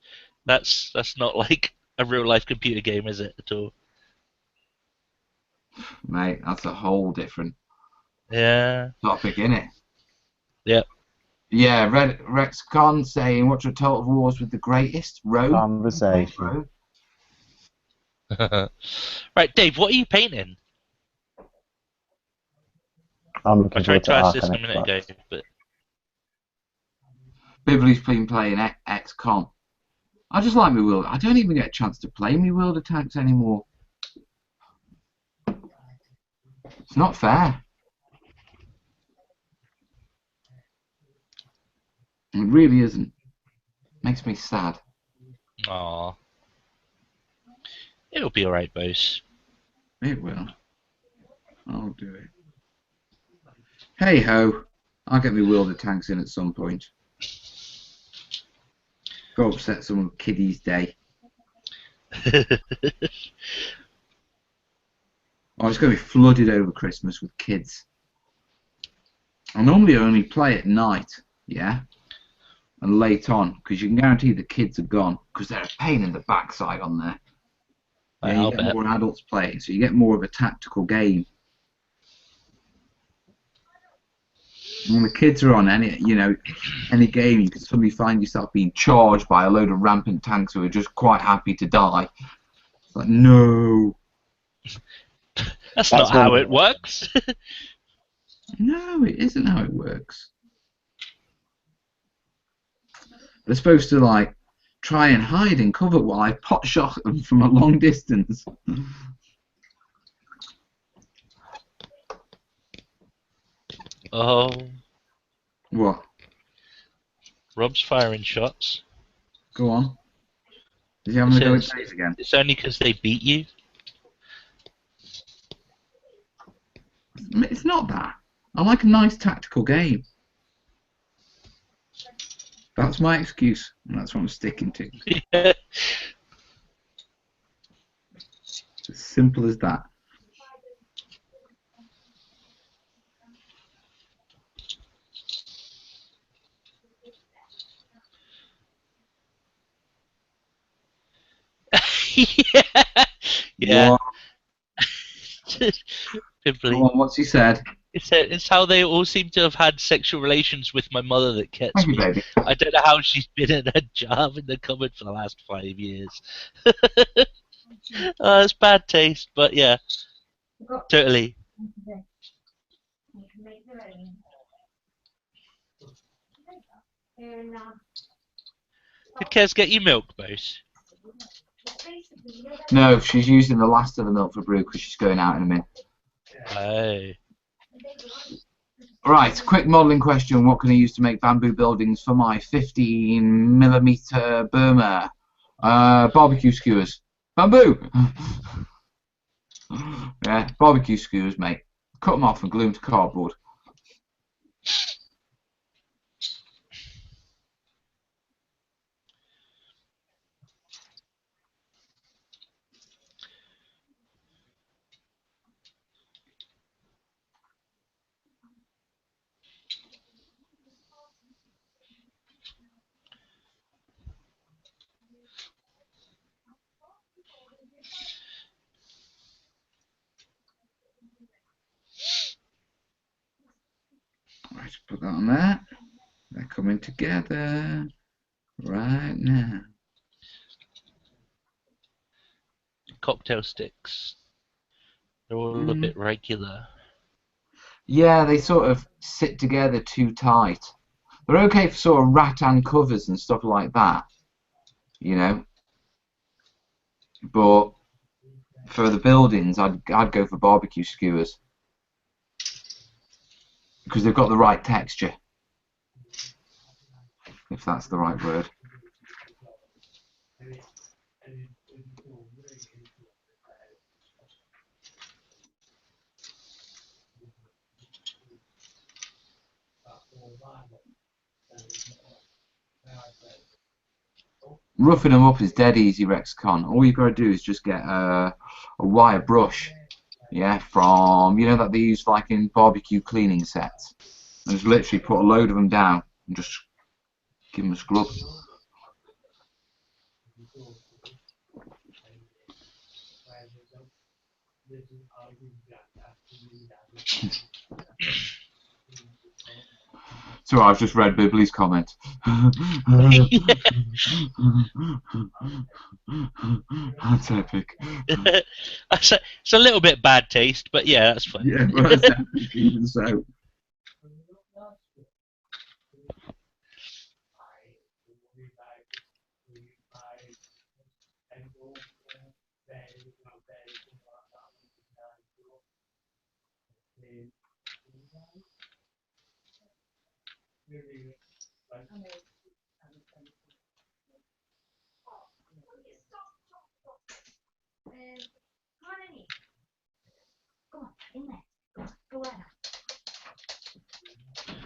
that's not like a real life computer game, is it at all? Mate, that's a whole different Yeah. topic, innit? Yep. Yeah, Rex Con saying, what's your Total Wars with the greatest? Rome? Conversation. Right, Dave, what are you painting? I'm I looking tried forward to to ask Ark this on a minute ago, Xbox. but Bibley's been playing XCOM. I just like my World. I don't even get a chance to play my World of Tanks anymore. It's not fair. It really isn't. Makes me sad. aw, it'll be alright, boss. It will. I'll do it. Hey ho. I'll get my World of Tanks in at some point. Go upset some kiddie's day. Oh, it's going to be flooded over Christmas with kids. I normally only play at night, yeah, and late on, because you can guarantee the kids are gone, because they're a pain in the backside on there. Yeah, you I'll get bet. more adults playing, so you get more of a tactical game. When the kids are on any game, you can suddenly find yourself being charged by a load of rampant tanks who are just quite happy to die. It's like, no. That's That's not how when it works. No, it isn't how it works. They're supposed to, like, try and hide in cover while I pot shot them from a long distance. Oh, What? Rob's firing shots. Go on. Is he having It a go at says Days again? it's only because they beat you. It's not that. I like a nice tactical game. That's my excuse, and that's what I'm sticking to. Yeah. As simple as that. Yeah. What? Go Pimply. on, what's he said? It's how they all seem to have had sexual relations with my mother that gets Thank you, me. baby. I don't know how she's been in a job in the cupboard for the last 5 years. It's bad taste, but yeah, totally. Did Kez get you milk, Bose? No, she's using the last of the milk for brew because she's going out in a minute. Oh. Right, quick modelling question. What can I use to make bamboo buildings for my 15mm Burma? Barbecue skewers. Bamboo! Yeah, barbecue skewers, mate. Cut them off and glue them to cardboard. Right, put that on there. They're coming together right now. Cocktail sticks. They're all a bit regular. Yeah, they sort of sit together too tight. They're okay for sort of rattan covers and stuff like that, you know. But for the buildings, I'd go for barbecue skewers because they've got the right texture, if that's the right word. Roughing them up is dead easy, Rexcon. All you've got to do is just get a wire brush, yeah, from, you know, that they use like in barbecue cleaning sets. And just literally put a load of them down and just give them a scrub. So I've just read Bibley's comment. That's epic. It's a little bit bad taste, but yeah, that's fine. Yeah, but that's epic even so.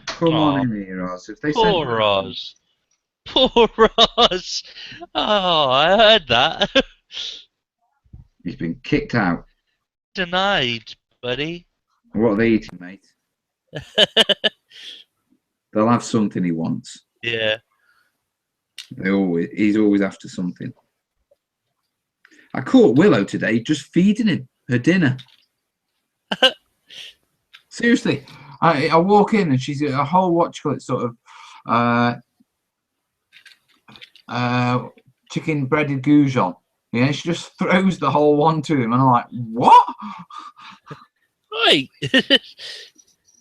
Come on Aw, in here, Oz. If they sent poor Roz. Poor Roz. Oh, I heard that. he's been kicked out. Denied, buddy. What are they eating, mate? They'll have something he wants. Yeah. He's always after something. I caught Willow today just feeding him her dinner. Seriously, I walk in and she's got a whole watchlet sort of chicken breaded goujon. Yeah, she just throws the whole one to him, and I'm like, what? Right.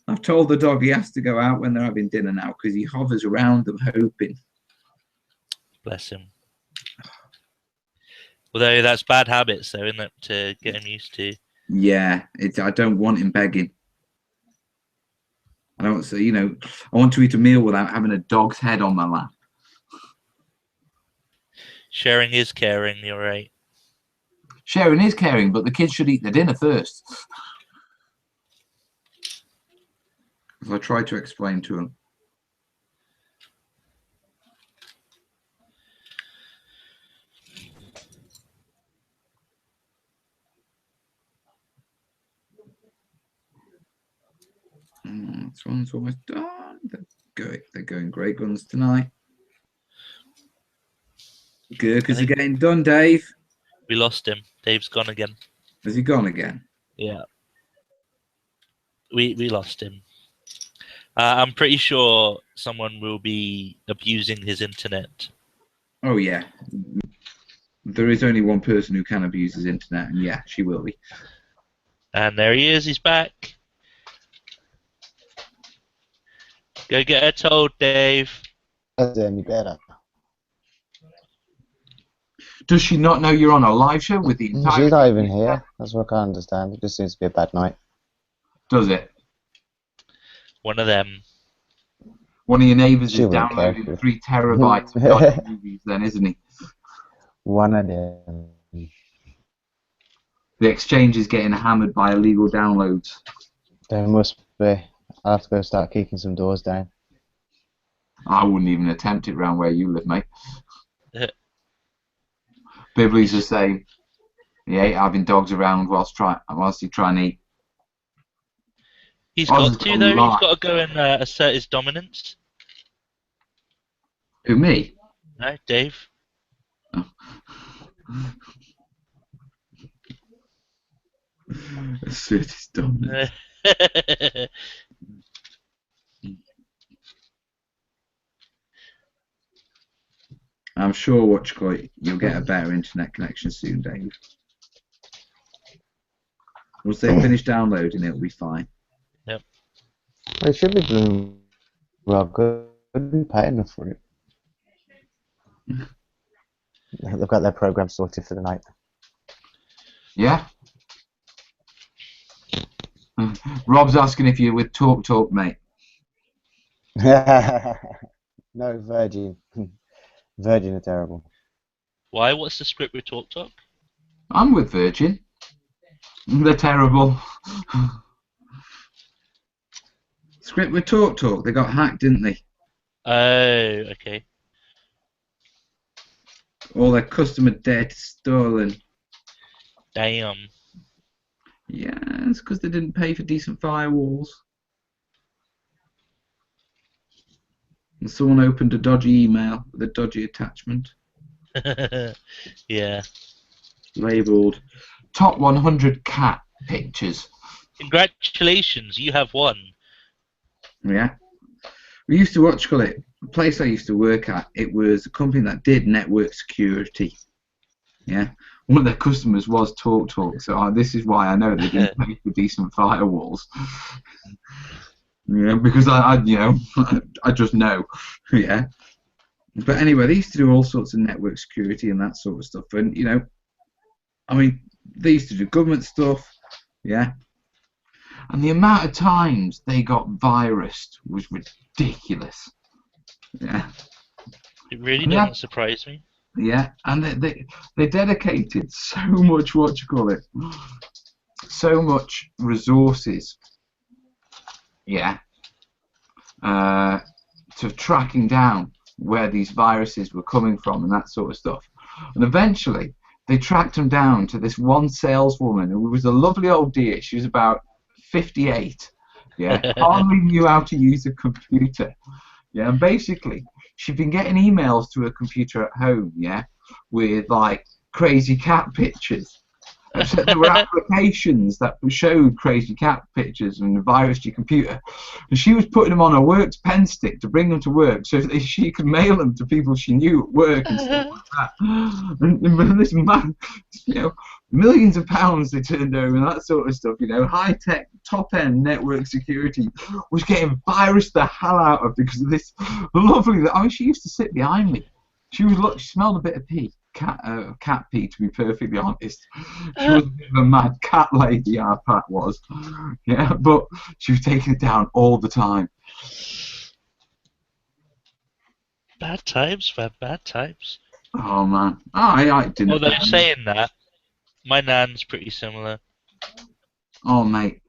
I've told the dog he has to go out when they're having dinner now because he hovers around them hoping. Bless him. Although that's bad habits, though, isn't it, to get him used to? Yeah, I don't want him begging. I don't say, I want to eat a meal without having a dog's head on my lap. Sharing is caring, you're right. Sharing is caring, but the kids should eat their dinner first. As I try to explain to them. This one's almost done. They're going great guns tonight. Gurkhas are getting done, Dave. We lost him. Dave's gone again. Has he gone again? Yeah. We lost him. I'm pretty sure someone will be abusing his internet. Oh, yeah. There is only one person who can abuse his internet, and yeah, she will be. And there he is. He's back. Go get her told, Dave. Any better? Does she not know you're on a live show with the entire... She's not even here. That's what I can't understand. It just seems to be a bad night. Does it? One of them. One of your neighbours She is wouldn't downloading care. 3 terabytes of dodgy movies then, isn't he? One of them. The exchange is getting hammered by illegal downloads. There must be. I'll have to go start kicking some doors down. I wouldn't even attempt it round where you live, mate. Bibley's the same. He ain't having dogs around whilst you try and eat. He's Oz got has to, got a though. He's lot. got to go and assert his dominance. Who, me? No, Dave. Oh. Assert his dominance. I'm sure, you'll get a better internet connection soon, Dave. Once they finish downloading, it'll be fine. Yep. Well, it should be doing well good. Be paying enough for it. They've got their program sorted for the night. Yeah? Rob's asking if you're with Talk, mate. No, Virgin. Virgin are terrible. Why? What's the script with Talk? I'm with Virgin. They're terrible. Script with Talk. They got hacked, didn't they? Oh, okay. All their customer data stolen. Damn. Yeah, it's because they didn't pay for decent firewalls. And someone opened a dodgy email with a dodgy attachment. Yeah. Labelled top 100 cat pictures. Congratulations, you have won. Yeah. We used to watch, call it, the place I used to work at, it was a company that did network security. Yeah. One of their customers was TalkTalk, so this is why I know they didn't pay for decent firewalls. Yeah, because I you know, I just know. Yeah. But anyway, they used to do all sorts of network security and that sort of stuff. And, you know, I mean, they used to do government stuff. Yeah. And the amount of times they got virused was ridiculous. Yeah. It really And doesn't surprise me. yeah, and they dedicated so much, what you call it, so much resources, yeah, to tracking down where these viruses were coming from and that sort of stuff. And eventually, they tracked them down to this one saleswoman who was a lovely old dear. She was about 58, yeah, hardly knew how to use a computer. Yeah, and basically, she'd been getting emails to her computer at home, yeah, with like crazy cat pictures. Except there were applications that showed crazy cat pictures and virused your computer. And she was putting them on her work's pen stick to bring them to work so that she could mail them to people she knew at work and stuff like that. And this man, you know, millions of pounds they turned over and that sort of stuff, you know, high-tech, top-end network security was getting virused the hell out of because of this lovely, I mean, she used to sit behind me. She smelled a bit of pee. Cat pee, to be perfectly honest. She was a bit of a mad cat lady, our Pat was. Yeah, but she was taking it down all the time. Bad times, man, bad times. Oh man, I didn't. Although saying that, my nan's pretty similar. Oh mate.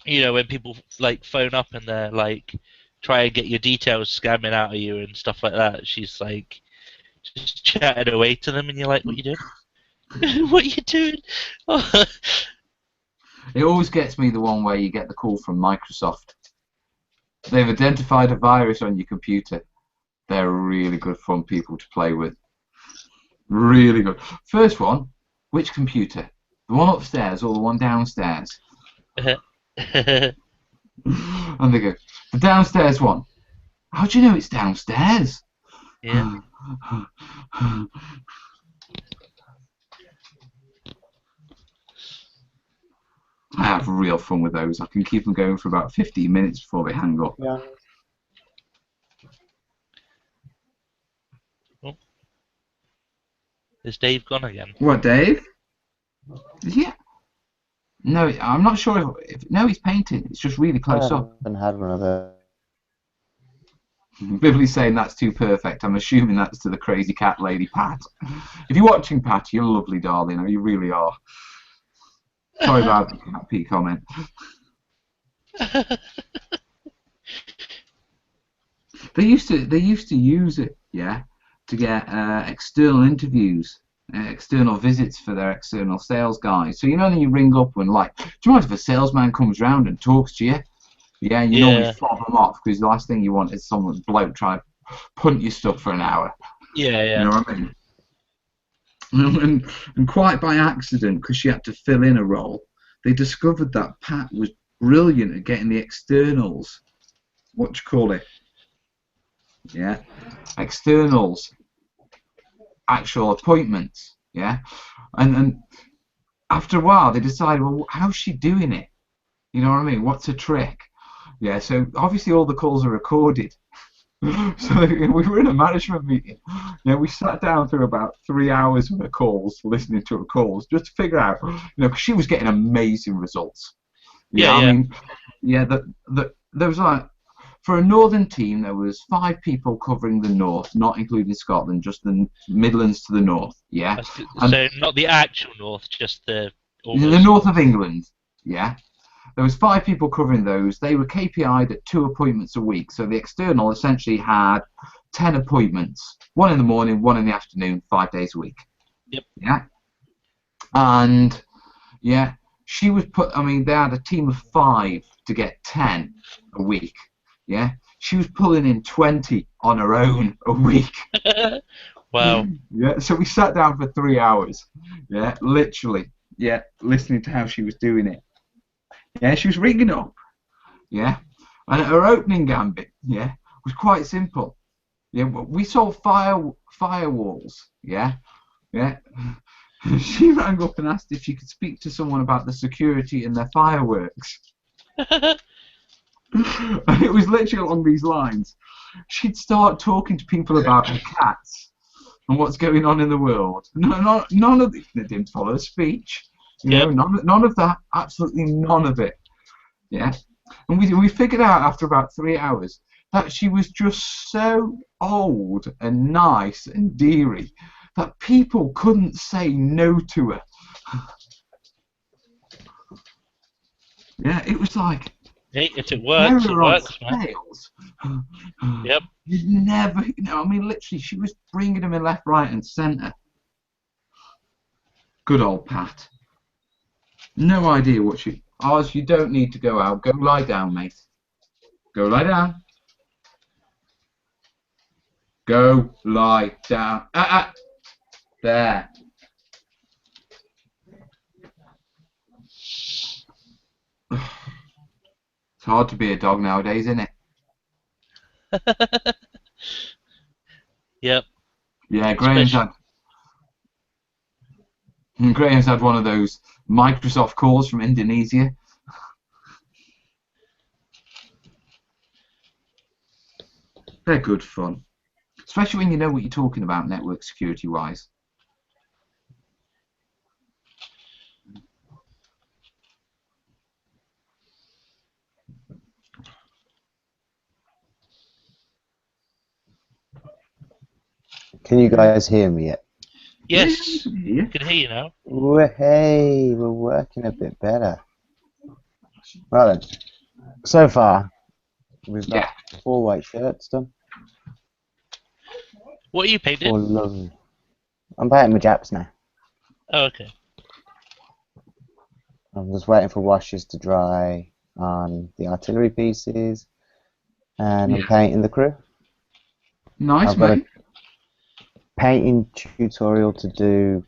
You know, when people like phone up and they're like try and get your details scamming out of you and stuff like that, she's like just chatting away to them and you're like, what you doing? What you doing? It always gets me the one where you get the call from Microsoft. They've identified a virus on your computer. They're really good fun people to play with. Really good. First one, which computer? The one upstairs or the one downstairs? And they go, the downstairs one. How do you know it's downstairs? Yeah. I have real fun with those. I can keep them going for about 15 minutes before they hang up. Yeah. Oh. Is Dave gone again? What, Dave? Yeah. No, I'm not sure if no, he's painting. It's just really close up. I haven't had one of those. Bibbley's saying that's too perfect. I'm assuming that's to the crazy cat lady, Pat. If you're watching, Pat, you're lovely, darling. You really are. Sorry about the cat pee comment. They used to use it, yeah, to get external interviews, external visits for their external sales guys. So you know when you ring up and like, do you mind if a salesman comes round and talks to you? Yeah, and you normally fob them off because the last thing you want is someone bloke trying to punt your stuff for an hour. Yeah, yeah. You know what I mean? And quite by accident, because she had to fill in a role, they discovered that Pat was brilliant at getting the externals. What do you call it? Yeah, externals, actual appointments. Yeah, and after a while they decided, well, how's she doing it? You know what I mean? What's a trick? Yeah, so obviously all the calls are recorded. So we were in a management meeting. You know, we sat down through about 3 hours of her calls, listening to her calls, just to figure out, you know, because she was getting amazing results. Yeah, I mean, yeah, there was like, for a northern team, there was 5 people covering the north, not including Scotland, just the Midlands to the north. Yeah. So not the actual north, just the north of England. Yeah. There was 5 people covering those. They were KPI'd at 2 appointments a week. So the external essentially had 10 appointments. 1 in the morning, 1 in the afternoon, 5 days a week. Yep. Yeah. And, yeah, she was I mean, they had a team of 5 to get 10 a week. Yeah. She was pulling in 20 on her own a week. Wow. Yeah, so we sat down for 3 hours. Yeah, literally. Yeah, listening to how she was doing it. Yeah, she was ringing up. Yeah, and her opening gambit, yeah, was quite simple. Yeah, we saw firewalls. Yeah, yeah. She rang up and asked if she could speak to someone about the security in their fireworks. And it was literally along these lines. She'd start talking to people about her cats and what's going on in the world. No, none of they didn't follow the speech. You know, none of that. Absolutely none of it. Yeah. And we figured out after about 3 hours that she was just so old and nice and deary that people couldn't say no to her. Yeah, it was like, hey, if it works, it works, man. Scales. Yep. You'd never, you know, I mean, literally, she was bringing them in left, right, and centre. Good old Pat. No idea what she. Oz, you don't need to go out. Go lie down, mate. Go lie down. Go lie down. There. It's hard to be a dog nowadays, isn't it? Yep. Yeah, Graham's had one of those Microsoft calls from Indonesia. They're good fun, especially when you know what you're talking about network security wise. Can you guys hear me yet? Yes. Yeah. I can hear you now. Hey, we're working a bit better. Right then. So far, we've got 4 white shirts done. What are you painting? 4 lovely. I'm painting my Japs now. Oh, okay. I'm just waiting for washes to dry on the artillery pieces, and I'm painting the crew. Nice, I've got mate. a painting tutorial to do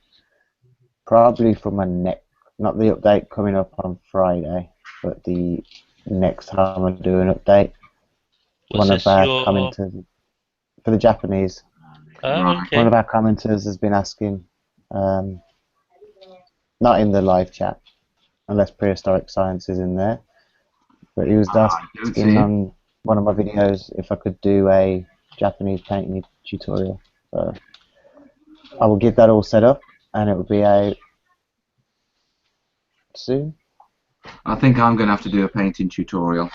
probably for my not the update coming up on Friday, but the next time I do an update. What's One of our commenters for the Japanese. Oh, okay. One of our commenters has been asking, not in the live chat, unless prehistoric science is in there, but he was asking on one of my videos if I could do a Japanese painting tutorial. So I will get that all set up, and it will be out soon. I think I'm going to have to do a painting tutorial.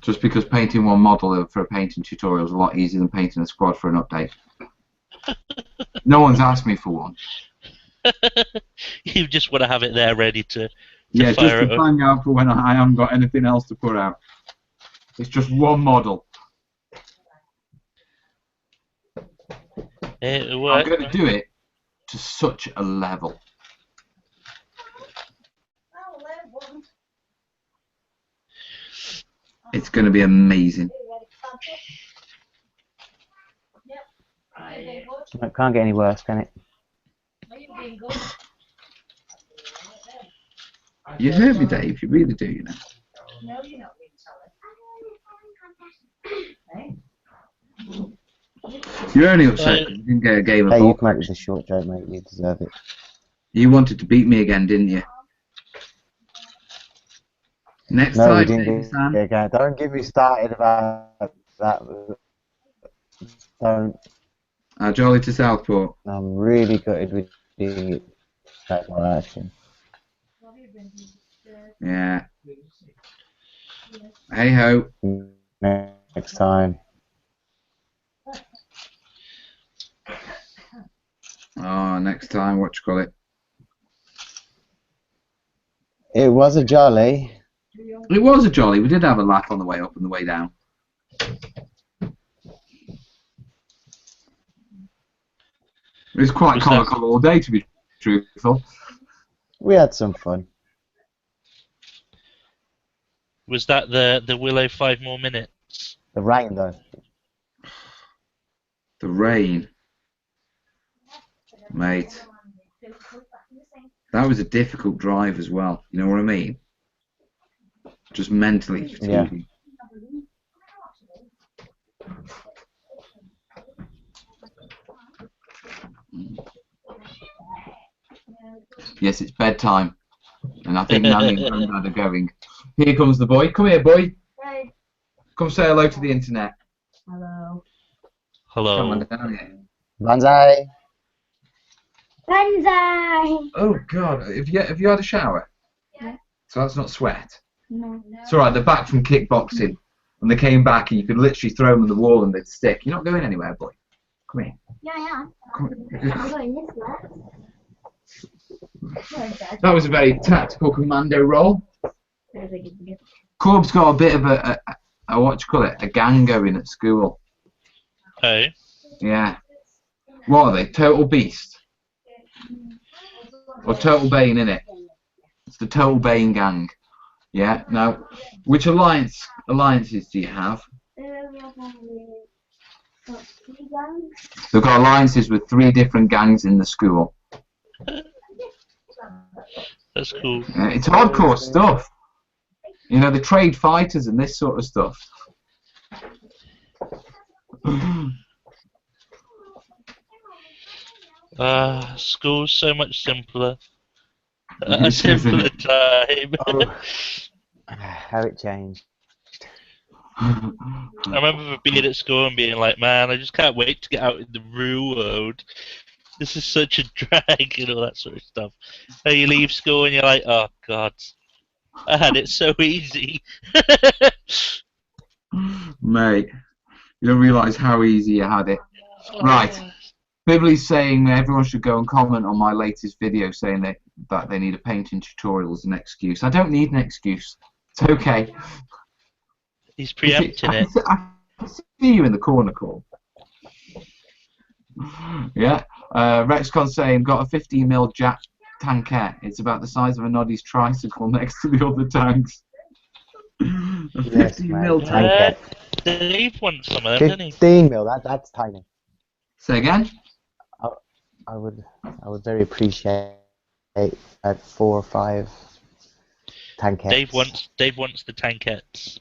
Just because painting one model for a painting tutorial is a lot easier than painting a squad for an update. No one's asked me for one. You just want to have it there ready to Yeah, just fire to it bang out for when I haven't got anything else to put out. It's just one model. It'll work. I'm going to do it to such a level. It's going to be amazing. It can't get any worse, can it? You heard me, Dave. You really do, you know. No, you're not being solid. You're only upset because you didn't get a game of Hey, ball. you come out with a short joke, mate. You deserve it. You wanted to beat me again, didn't you? Next No, you time, didn't Dave, Sam. get. Don't get me started about that. Don't. Jolly to Southport. I'm really gutted with the action. Yeah. Hey ho. Next time. Oh, next time, what you call it? It was a jolly. It was a jolly. We did have a laugh on the way up and the way down. It was quite Was comical all day, to be truthful. We had some fun. Was that the Willow 5 more minutes? The rain, though. The rain, mate. That was a difficult drive as well. You know what I mean? Just mentally fatiguing. Yes, it's bedtime, and I think Nanny and Grandad are going. Here comes the boy. Come here, boy. Hey. Come say hello to the internet. Hello. Hello. Come on down here. Banzai! Banzai! Oh God, have you had a shower? Yeah. So that's not sweat. No. It's all right. They're back from kickboxing, and they came back, and you could literally throw them on the wall and they'd stick. You're not going anywhere, boy. Come here. Yeah, I am. Come here. I'm going this way. That was a very tactical commando role. Corb's got a bit of a what do you call it? A gang going at school. Oh. Yeah. What are they? Total Beast? Or Total Bane, innit? It's the Total Bane gang. Yeah. Now, which alliances do you have? They've got alliances with 3 different gangs in the school. That's cool. Yeah, it's hardcore stuff. You know, the trade fighters and this sort of stuff. School's so much simpler. It A is, isn't simpler it? time. Oh, how it changed. I remember being at school and being like, man, I just can't wait to get out in the real world. This is such a drag and all that sort of stuff. And you leave school and you're like, oh God, I had it so easy. Mate, you don't realise how easy you had it. Right. Bibley's saying that everyone should go and comment on my latest video saying that they need a painting tutorial as an excuse. I don't need an excuse. It's okay. He's preempting it. I can see you in the corner, Cole. Yeah. Rexcon saying, got a 15mm Jack tankette. It's about the size of a Noddy's tricycle next to the other tanks. A 15mm tankette. Dave wants some of them, didn't he? 15mm, that's tiny. Say again? I would very appreciate a 4 or 5 tankettes. Dave wants the tankettes.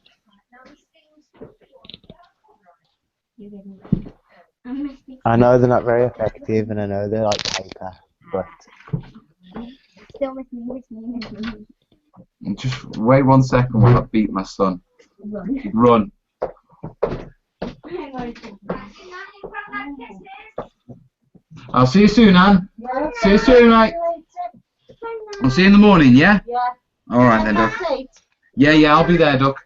I know they're not very effective, and I know they're like paper, but Still with me. Just wait 1 second while I beat my son. Run. I'll see you soon, Anne. Yeah. See you soon, mate. I'll see you in the morning, yeah? Yeah. Alright then, Duck. Yeah, I'll be there, Duck.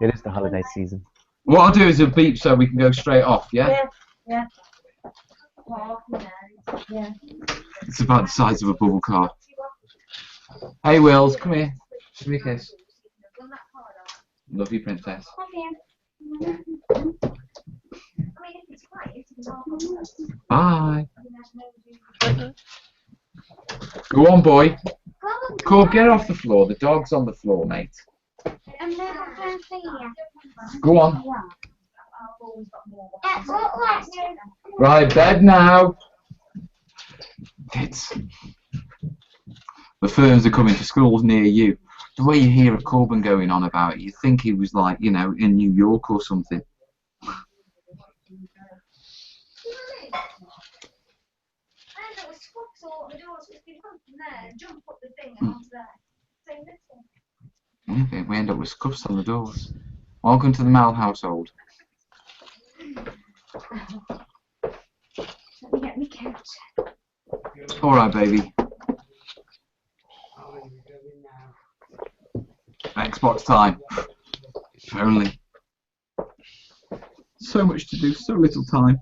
it is the holiday season. What I'll do is a beep so we can go straight off, yeah? Yeah. Yeah. It's about the size of a bubble card. Hey, Wills, come here. Give me a kiss. Love you, princess. Bye. Go on, boy. Corb, get off the floor. The dog's on the floor, mate. Go on. Right, bed now. Kids. The firms are coming to schools near you. The way you hear Corbin going on about it, you think he was like, you know, in New York or something. Okay, we end up with scuffs on the doors. Welcome to the Mal household. Let me get me couch. Alright, baby. Xbox time. If only. So much to do, so little time.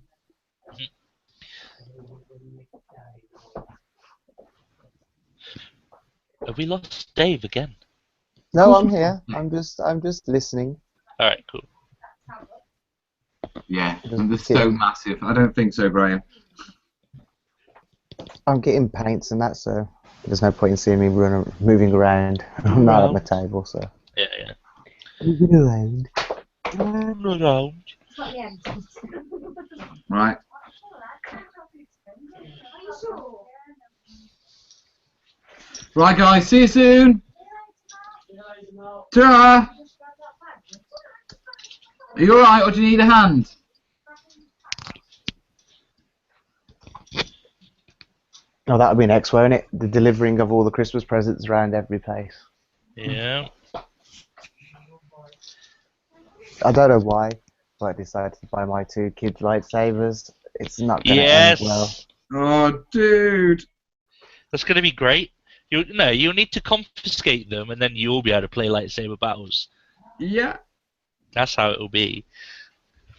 Have we lost Dave again? No, I'm here. I'm just listening. Alright, cool. Yeah, Just and they're sit so in- massive. I don't think so, Graham. I'm getting paints and that, so there's no point in seeing me moving around. I'm not at my table, so. Yeah, yeah. Moving around. Around. It's not the end. Right. Right, guys. See you soon. Ta-ra. Are you alright, or do you need a hand? Oh, that would be next, won't it? The delivering of all the Christmas presents around every place. Yeah. I don't know why, but I decided to buy my 2 kids lightsabers. It's not going to end well. Yes. Oh, dude. That's gonna be great. You'll need to confiscate them, and then you'll be able to play lightsaber battles. Yeah. That's how it'll be.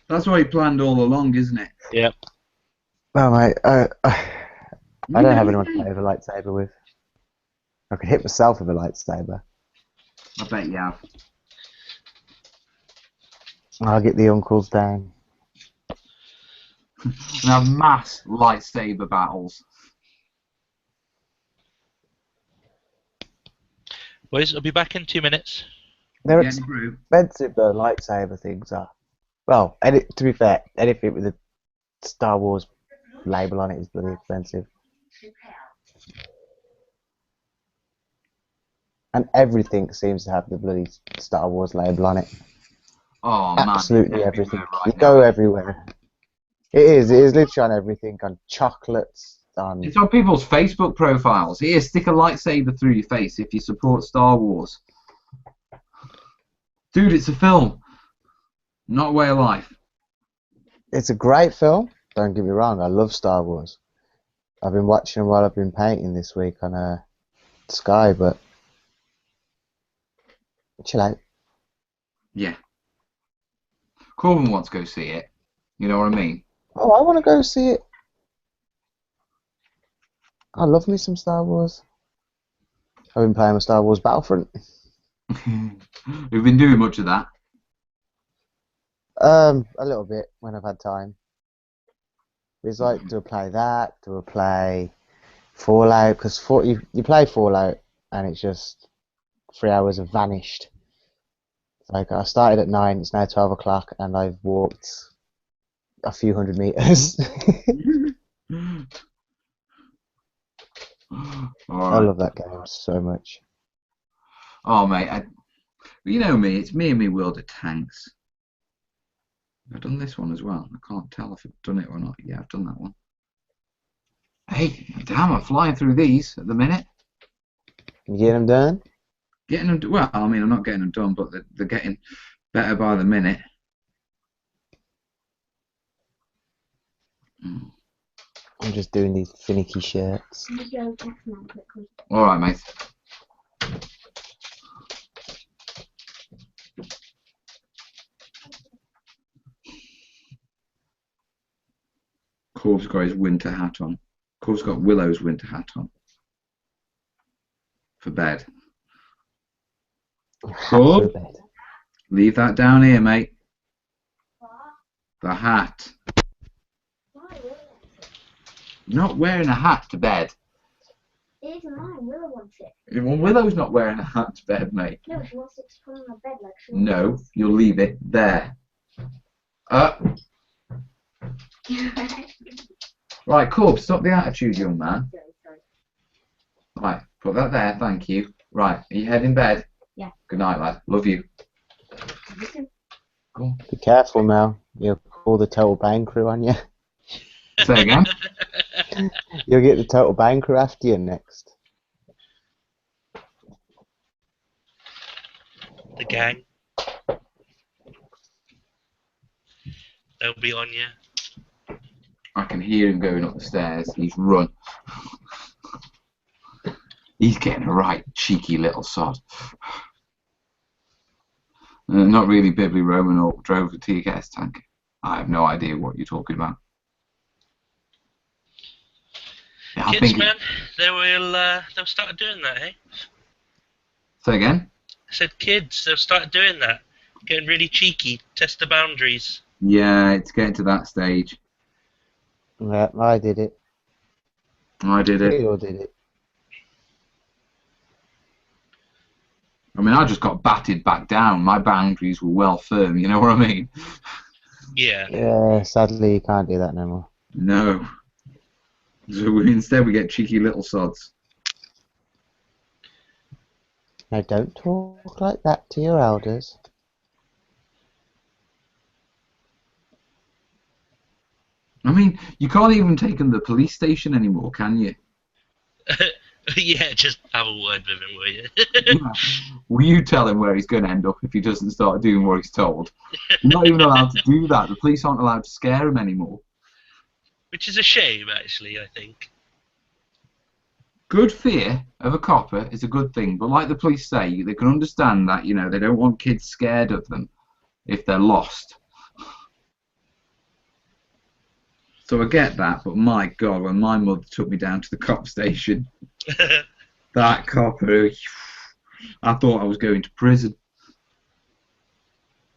That's what he planned all along, isn't it? Yep. Oh, mate, I don't have anyone to play with a lightsaber with. I could hit myself with a lightsaber. I bet you have. I'll get the uncles down. And have mass lightsaber battles. Boys, I'll be back in 2 minutes. They're Get in the group. expensive, though, lightsaber things are. Well, to be fair, anything with a Star Wars label on it is bloody expensive. And everything seems to have the bloody Star Wars label on it. Oh, man. Absolutely It's everything. everywhere right You now. go everywhere. It is literally on everything, on chocolates, on... It's on people's Facebook profiles. Here, stick a lightsaber through your face if you support Star Wars. Dude, it's a film. Not a way of life. It's a great film, don't get me wrong, I love Star Wars. I've been watching them while I've been painting this week on Sky, but... Chill out. Yeah. Corbin wants to go see it. You know what I mean? Oh, I want to go see it. I love me some Star Wars. I've been playing with Star Wars Battlefront. We've been doing much of that. A little bit when I've had time. It's like, do I play that? Do I play Fallout? Because you play Fallout and it's just 3 hours have vanished. Like, I started at 9, it's now 12 o'clock, and I've walked a few hundred meters. I Alright. love that game so much. Oh, mate. You know me. It's me and me world of tanks. I've done this one as well. I can't tell if I've done it or not. Yeah, I've done that one. Hey, damn, I'm flying through these at the minute. You get them done? Getting them, well, I mean, I'm not getting them done, but they're getting better by the minute. I'm just doing these finicky shirts. Can you go back now quickly? All right, mate. Corb's got his winter hat on. Corb's got Willow's winter hat on. For bed. Hat Corb, for bed. leave that down here, mate. The hat. Why, Willow? You're not wearing a hat to bed. It is mine. Willow wants it. Well, Willow's not wearing a hat to bed, mate. No, she wants it to put on my bed like she No, wants you'll leave it there. Right, Corb, stop the attitude, young man. Sorry. Right, put that there, thank you. Right, are you heading bed? Yeah. Good night, lad. Love you. Go on. Be careful now. You'll call the Total Bang crew on you. Say again? You'll get the Total Bang crew after you next. The gang. They'll be on you. I can hear him going up the stairs. He's run. He's getting a right cheeky little sod. Not really Bibbly Roman or drove a TKS tank. I have no idea what you're talking about. Yeah, I Kids, think. man, they'll start doing that, eh? Say again? I said kids, they'll start doing that. Getting really cheeky, test the boundaries. Yeah, it's getting to that stage. Yeah, I did it. I did it. We all did it. I mean, I just got batted back down. My boundaries were well firm, you know what I mean? Yeah. Yeah, sadly you can't do that no more. No. So instead we get cheeky little sods. No, don't talk like that to your elders. I mean, you can't even take him to the police station anymore, can you? Yeah, just have a word with him, will you? Will you tell him where he's going to end up if he doesn't start doing what he's told? You're not even allowed to do that. The police aren't allowed to scare him anymore. Which is a shame, actually, I think. Good fear of a copper is a good thing, but like the police say, they can understand that, you know, they don't want kids scared of them if they're lost. So I get that, but my God, when my mother took me down to the cop station, that copper, I thought I was going to prison.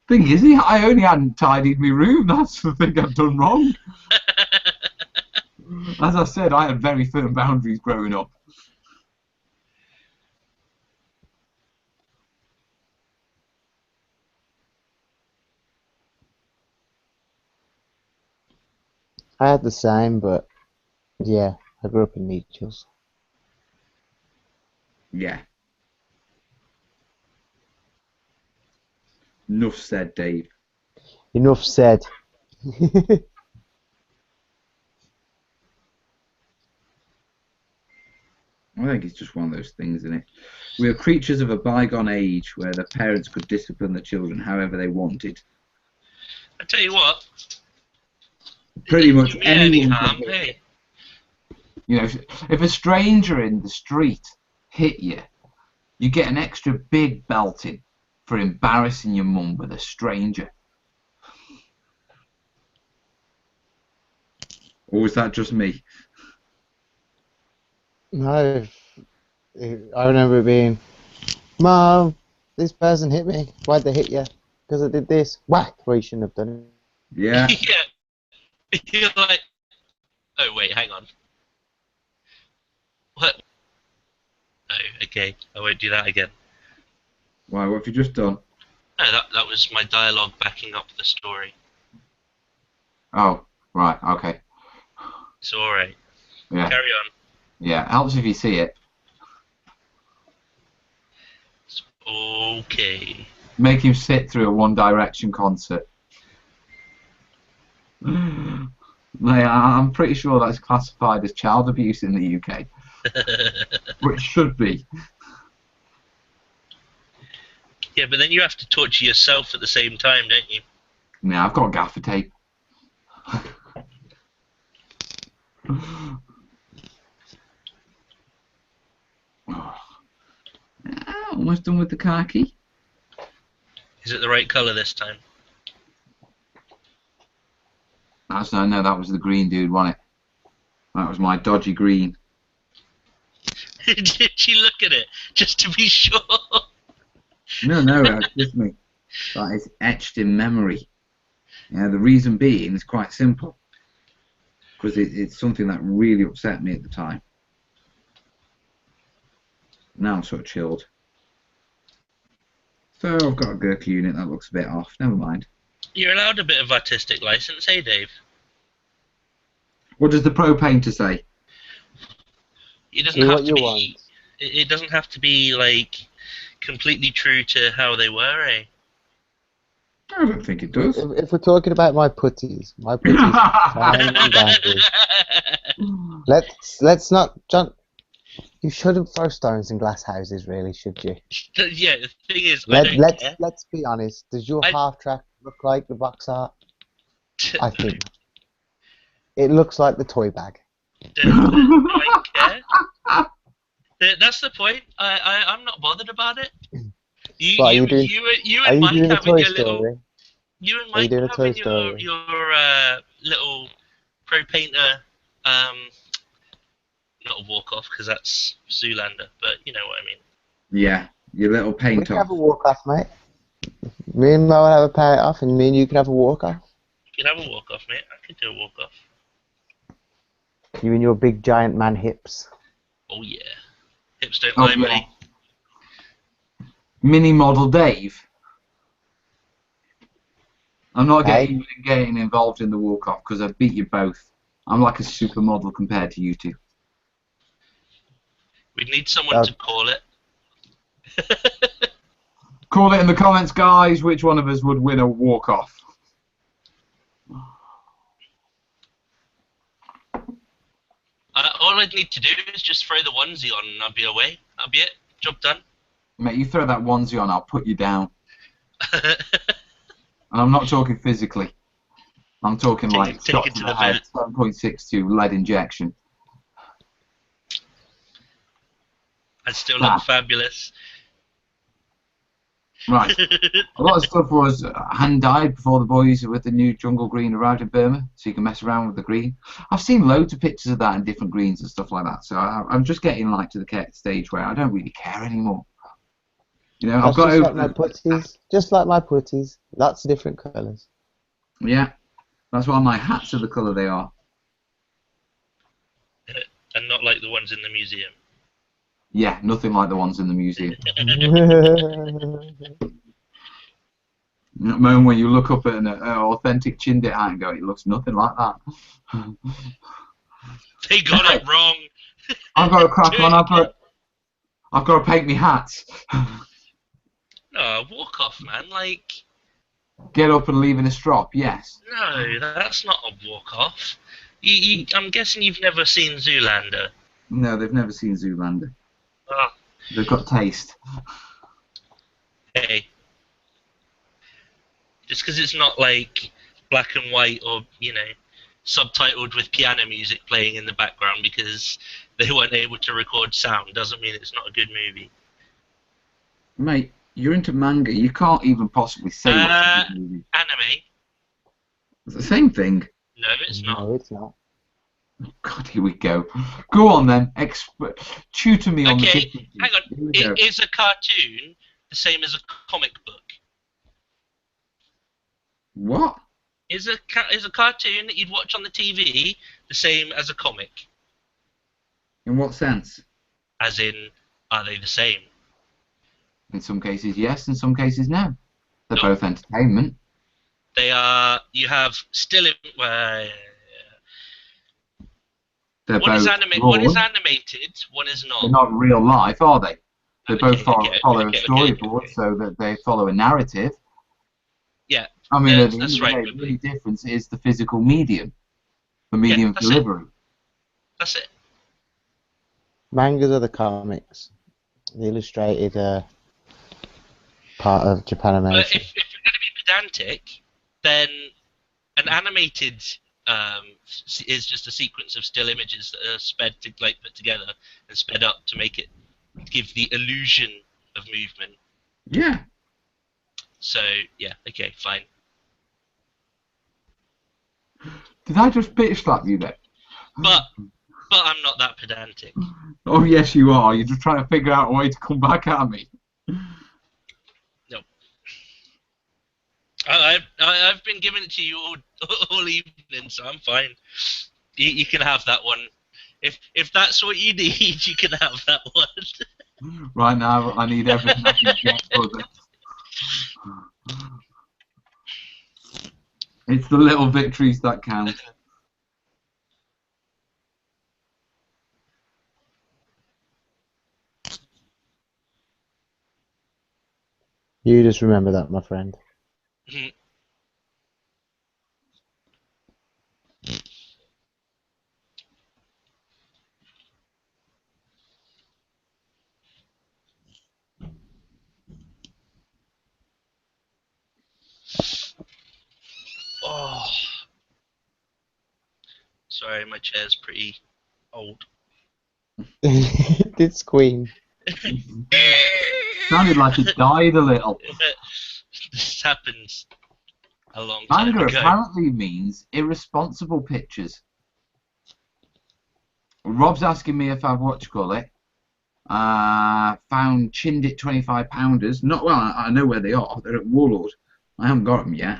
Thing is, I only hadn't tidied my room. That's the thing I've done wrong. As I said, I had very firm boundaries growing up. I had the same, but yeah, I grew up in Meachels. Yeah. Enough said, Dave. Enough said. I think it's just one of those things, isn't it? We are creatures of a bygone age where the parents could discipline the children however they wanted. I tell you what. Pretty much Do me any anyone harm, can hit hey. you. You know, if a stranger in the street hit you, you get an extra big belting for embarrassing your mum with a stranger. Or was that just me? No, I remember it being, Mom, this person hit me. Why'd they hit you? Because I did this. Whack! Well, you shouldn't have done it. Yeah. Yeah. You're like, oh wait, hang on. What? Oh, okay. I won't do that again. Why, what have you just done? No, that was my dialogue backing up the story. Oh, right, okay. It's alright. Yeah. Carry on. Yeah, helps if you see it. It's okay. Make him sit through a One Direction concert. Mate, I'm pretty sure that's classified as child abuse in the UK. Which should be. Yeah, but then you have to torture yourself at the same time, don't you? Yeah, I've got gaffer tape. Almost done with the car key. Is it the right colour this time? Actually, no, that was the green dude, wasn't it? That was my dodgy green. Did you look at it just to be sure? No, it's just me. That is etched in memory. Yeah, the reason being is quite simple. Because it's something that really upset me at the time. Now I'm sort of chilled. So I've got a Gurkha unit that looks a bit off. Never mind. You're allowed a bit of artistic license, hey Dave? What does the pro painter say? It doesn't Do have what to you be. want. It doesn't have to be like completely true to how they were, eh? I don't think it does. If we're talking about my putties fine and dandy. Let's not, John. You shouldn't throw stones in glass houses, really, should you? Yeah, the thing is, I don't care. Let's be honest. Does your I- half track look like the box art? I think it looks like the toy bag. Do I care? That's the point. I'm not bothered about it. You What, are you you doing- you Are and you Mike doing a having Toy your little Story? you and Are you Mike doing a Toy having Story? your little pro painter not a walk off because that's Zoolander, but you know what I mean. Yeah, your little We paint can off. have a walk off, mate. Me and Mo will have a paint off, and me and you can have a walk off. You can have a walk off, mate. I could do a walk off. You and your big giant man hips. Oh yeah. Hips don't Oh, lie, yeah. buddy. Mini model Dave. I'm not Hey. getting involved in the walk off because I beat you both. I'm like a supermodel compared to you two. We need someone Oh. to call it. Call it in the comments, guys. Which one of us would win a walk off? All I'd need to do is just throw the onesie on and I'll be away. That'll be it. Job done. Mate, you throw that onesie on, I'll put you down. And I'm not talking physically. I'm talking like Take shot it to to the the head, vet. 7.62 lead injection. I still look fabulous. Right. A lot of stuff was hand-dyed before the boys with the new jungle green arrived in Burma, so you can mess around with the green. I've seen loads of pictures of that in different greens and stuff like that, so I'm just getting like to the stage where I don't really care anymore. You know, That's I've got just over like my putties. Just like my putties. Lots of different colours. Yeah, that's why my hats are the colour they are. And not like the ones in the museum. Yeah, nothing like the ones in the museum. The moment when you look up at an authentic Chindit hat and go, it looks nothing like that. They got it wrong. I've got to crack on. I've got to paint me hats. No, walk off, man. Like, Get up and leave in a strop. Yes. no, that's not a walk off. I'm guessing you've never seen Zoolander. No, they've never seen Zoolander. Ah, They've got taste. hey. Just because it's not like black and white or, you know, subtitled with piano music playing in the background because they weren't able to record sound doesn't mean it's not a good movie. Mate, you're into manga. You can't even possibly say what's a good movie. Anime? It's the same thing. No, it's not. No, it's not. Oh, God, here we go. Go on then. Tutor me on the Okay, differences. hang on. Is a cartoon the same as a comic book? What? Is a cartoon that you'd watch on the TV the same as a comic? In what sense? As in, are they the same? In some cases, yes. In some cases, no. They're No. both entertainment. They are. You have still. They're One is both animated. drawn. One is animated. One is not. They're not real life, are they? They both follow a okay. storyboard, so that they follow a narrative. Yeah. I mean, at the that's end of right. the day, the only difference is the physical medium, the medium of that's it. delivery. That's it. Mangas are the comics. The illustrated part of But Japanimation. if you're going to be pedantic, then an animated is just a sequence of still images that are put together and sped up to make it give the illusion of movement. Yeah. So yeah, okay, fine. Did I just bitch slap you then? But I'm not that pedantic. Oh yes, you are. You're just trying to figure out a way to come back at me. No. I've been giving it to you all evening, so I'm fine. You can have that one. If that's what you need, you can have that one. Right now, I need everything I can get for this. It's the little victories that count. You just remember that, my friend. Oh. Sorry, my chair's pretty old. It did squeam. Sounded like it died a little. This happens a long time Manga ago. apparently means irresponsible pictures. Rob's asking me if I've found Chindit 25 pounders. Not well. I know where they are. They're at Warlord. I haven't got them yet.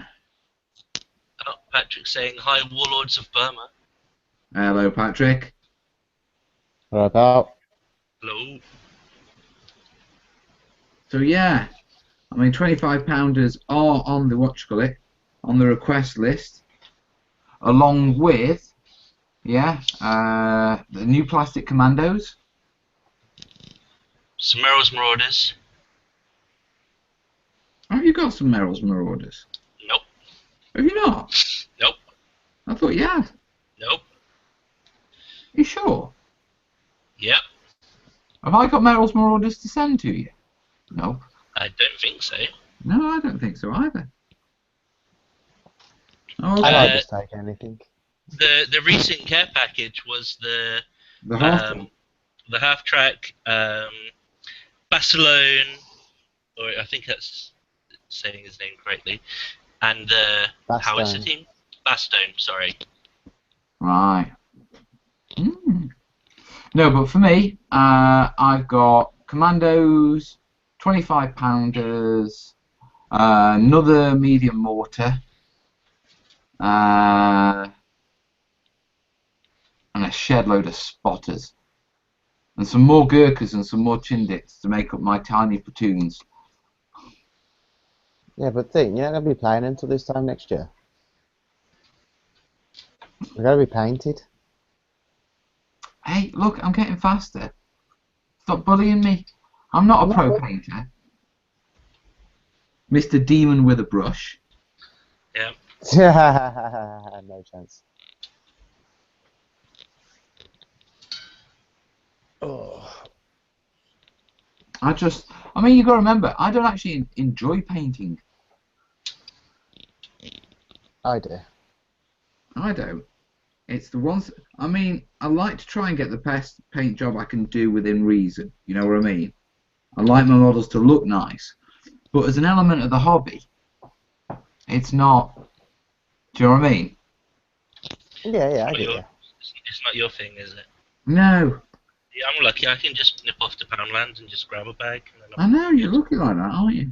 Oh, Patrick saying hi, warlords of Burma. Hello, Patrick. Right about. Hello. So yeah, I mean, 25-pounders are on the on the request list, along with the new plastic commandos. Some Merrill's Marauders. Have you got some Merrill's Marauders? Nope. Have you not? Nope. I thought you had. Nope. You sure? Yep. Have I got Merrill's Marauders to send to you? Nope. I don't think so. No, I don't think so either. Oh, I okay. might just take anything. The recent care package was the half the half track Barcelone, or I think that's saying his name correctly, and the howitzer team. Bastone, sorry. Right. No, but for me, I've got commandos, 25-pounders, another medium mortar, and a shed load of spotters, and some more Gurkhas and some more Chindits to make up my tiny platoons. Yeah, but think, you're not going to be playing until this time next year. We're going to be painted. Hey, look, I'm getting faster. Stop bullying me. I'm not a pro painter. Mr. Demon with a brush. Yeah. No chance. I mean, you got to remember, I don't actually enjoy painting. I do. I don't. It's the ones. I mean, I like to try and get the best paint job I can do within reason. You know what I mean? I like my models to look nice, but as an element of the hobby, it's not. Do you know what I mean? Yeah, I get you. It's not your thing, is it? No. Yeah, I'm lucky. I can just nip off to Poundland and just grab a bag. And then I know you're lucky like that, aren't you?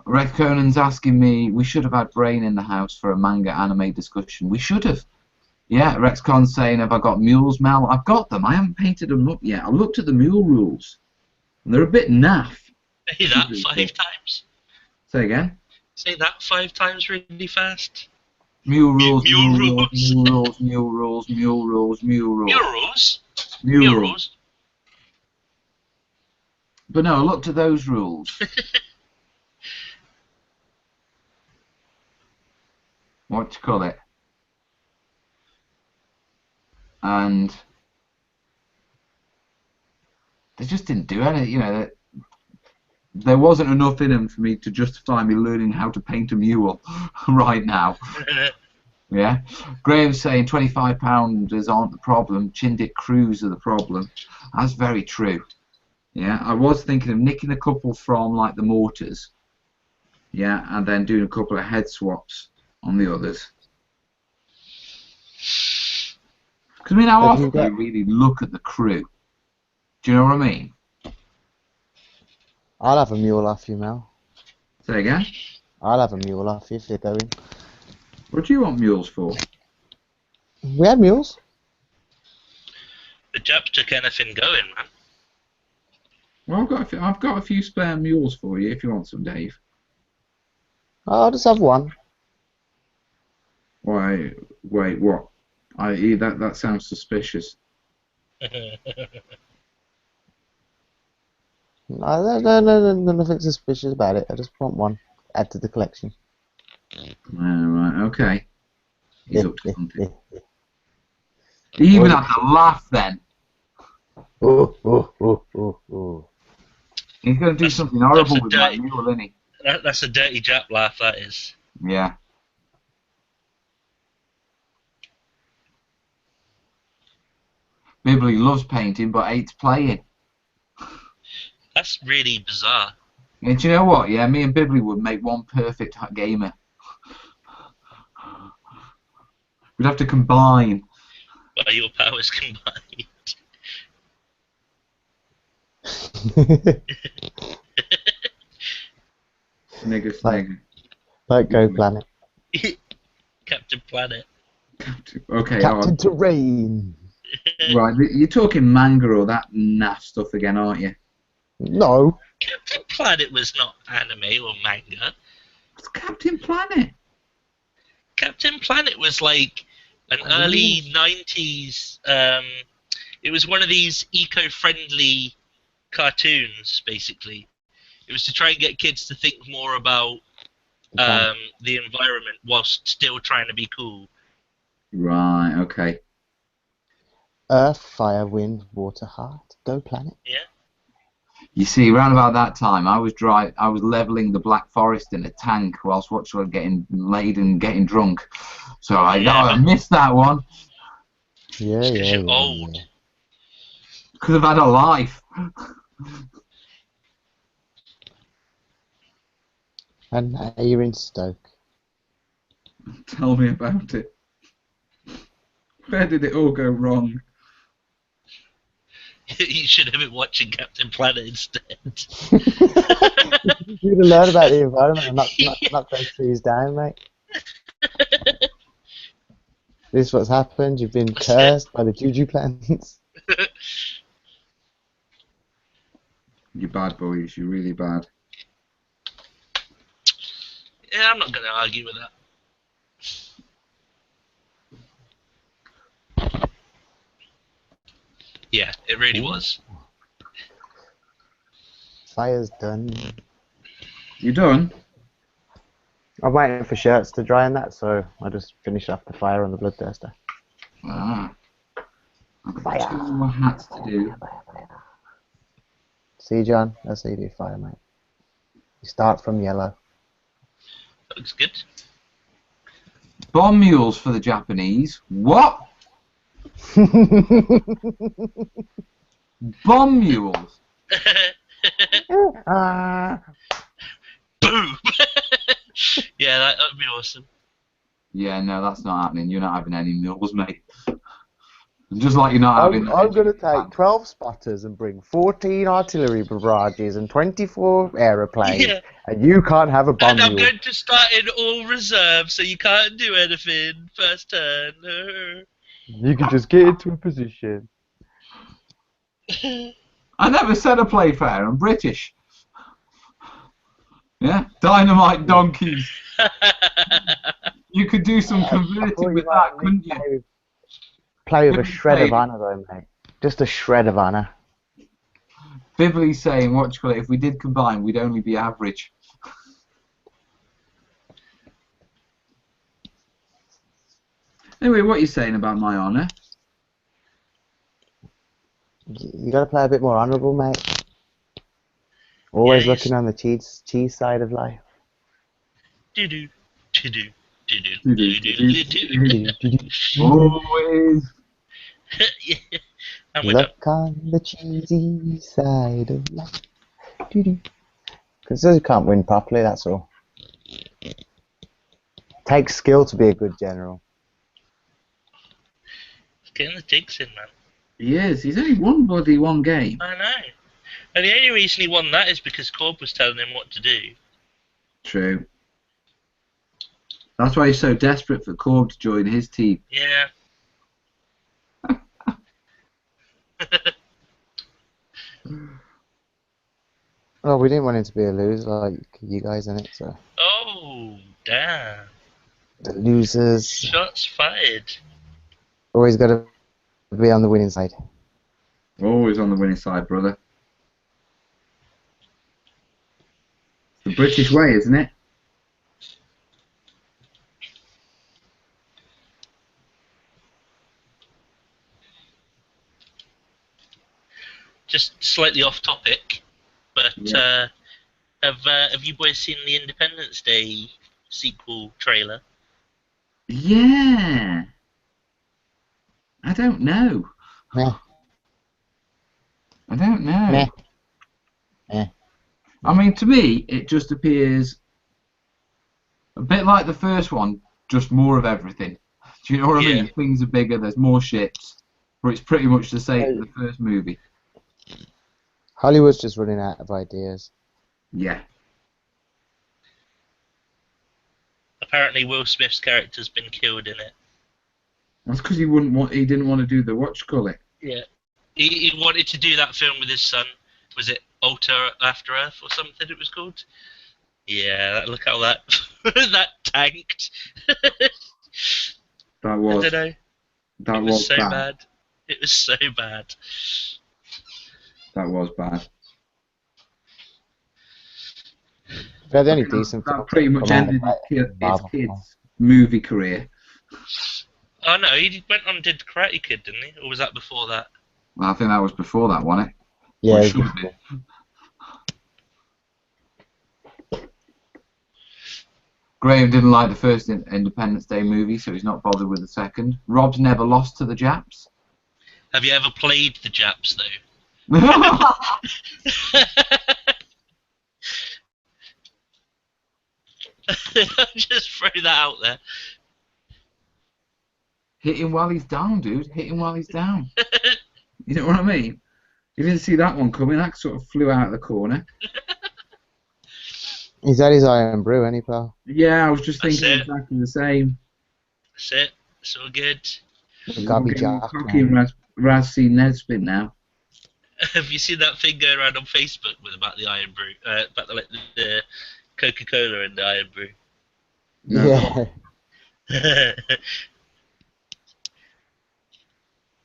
Red Conan's asking me, we should have had Brain in the house for a manga anime discussion. We should have. Yeah, Rex Con's saying, have I got mules, Mel? I've got them. I haven't painted them up yet. I looked at the mule rules, and they're a bit naff. Say that 5 times. Say again? Say that 5 times really fast. Mule rules, Mule mule rules. rules, mule rules, mule rules, mule rules. Mule rules? Mule Mule rules. rules? But no, I looked at those rules. What do you call it? And they just didn't do anything, you know. There wasn't enough in them for me to justify me learning how to paint a mule right now. Yeah. Graham's saying 25-pounders aren't the problem, Chindit crews are the problem. That's very true. Yeah, I was thinking of nicking a couple from like the mortars. Yeah, and then doing a couple of head swaps on the others. Because I mean, how often do you really look at the crew? Do you know what I mean? I'll have a mule off you, Mel. Say again? I'll have a mule off you if you're going. What do you want mules for? We had mules. The Japs took anything going, man. Well, I've got a few spare mules for you if you want some, Dave. I'll just have one. Why? Wait, what? That sounds suspicious. No, nothing suspicious about it. I just want one. Add to the collection. Right, okay. He's up to something. He even had to laugh then. He's going to do something horrible with that mule, isn't he? That's a dirty Jap laugh, that is. Yeah. Bibley loves painting but hates playing. That's really bizarre. And do you know what? Yeah, me and Bibley would make one perfect gamer. We'd have to combine. By your powers combined. Snigger, snigger. Like Go Planet. Captain Planet. Okay, Captain Terrain. right. You're talking manga or that naff stuff again, aren't you? No. Captain Planet was not anime or manga. It's Captain Planet. Captain Planet was like an early 90s. It was one of these eco-friendly cartoons, basically. It was to try and get kids to think more about the environment whilst still trying to be cool. Right. Okay. Earth, Fire, Wind, Water, Heart. Go Planet. Yeah. You see, around about that time, I was leveling the Black Forest in a tank whilst watching getting laid and getting drunk. So I missed that one. Yeah, Just 'cause yeah, you're yeah, old. yeah. Could have had a life. And now you're in Stoke. Tell me about it. Where did it all go wrong? You should have been watching Captain Planet instead. You'd have learned about the environment and not those trees down, mate. This is what's happened. You've been cursed by the juju plants. You're bad, boys. You're really bad. Yeah, I'm not going to argue with that. Yeah, it really was. Fire's done. You done? I'm waiting for shirts to dry and that, so I'll just finish off the fire on the bloodthirster. Ah. I've got Fire. 2 more hats to do. See, John? That's how you do fire, mate. You start from yellow. Looks good. Bomb mules for the Japanese. What? Bomb mules? Boom! Yeah, that would be awesome. Yeah, no, that's not happening. You're not having any mules, mate. Just like you're not having... I'm going to take 12 spotters and bring 14 artillery barrages and 24 aeroplanes, Yeah. and you can't have a bomb And I'm mule. going to start in all reserve, so you can't do anything. First turn. You can just get into a position. I never said a play fair. I'm British. Yeah? Dynamite donkeys. You could do some converting with that, couldn't you? Play with a shred of honour, though, mate. Just a shred of honour. Bibbley's saying, if we did combine, we'd only be average. Anyway, what are you saying about my honour? You got to play a bit more honourable, mate. Always looking on the cheese side of life. Do-do, do-do, do-do, Do-do, do-do. Always. Yeah. And we're done. Look on the cheesy side of life. Because you can't win properly, that's all. Takes skill to be a good general. Getting the digs in, man. He is. He's only won one game. I know. And the only reason he won that is because Corb was telling him what to do. True. That's why he's so desperate for Corb to join his team. Yeah. Well, we didn't want him to be a loser like you guys in it, so. Oh, damn. The losers Shots fired. always got to be on the winning side. Always on the winning side, brother. The British way, isn't it? Just slightly off topic, but Yeah. have you boys seen the Independence Day sequel trailer? Yeah. I don't know. Meh. I don't know. Meh. Meh. I mean, to me, it just appears a bit like the first one, just more of everything. Do you know what I mean? Things are bigger, there's more ships, but it's pretty much the same as the first movie. Hollywood's just running out of ideas. Yeah. Apparently, Will Smith's character's been killed in it. That's because he didn't want to do the what you call it. Yeah. He wanted to do that film with his son. Was it Alter After Earth or something it was called? Yeah, look how that that tanked. That was. I don't know. That It was was so bad. bad. It was so bad. That was bad. They're the only decent That films pretty much come out ended of his Marvel. kid's movie career. Oh no, he went on and did Karate Kid, didn't he? Or was that before that? Well, I think that was before that, wasn't it? Yeah, Or it it should was have been. Graham didn't like the first Independence Day movie, so he's not bothered with the second. Rob's never lost to the Japs. Have you ever played the Japs though? Just throw that out there. Hit him while he's down, dude. Hit him while he's down. You know what I mean? You didn't see that one coming. That sort of flew out of the corner. He's had his iron brew, ain't he, pal? Yeah, I was just That's thinking it. exactly the same. That's it. It's all good. We've got to be Getting Jack, cocky man. and Raz seen Nedspin now. Have you seen that thing going around on Facebook with about the Iron Brew, about the Coca-Cola and the Iron Brew? No. Yeah.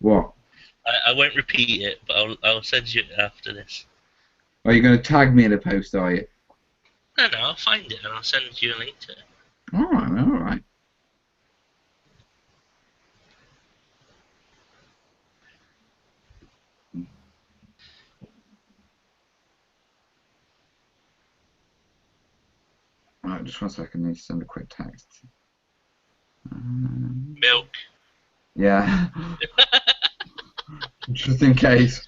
What? I won't repeat it, but I'll send you it after this. Are you going to tag me in a post, are you? No, I'll find it and I'll send you a link to it. Alright, alright. Alright, just 1 second, I need to send a quick text. Milk. Yeah. Just in case.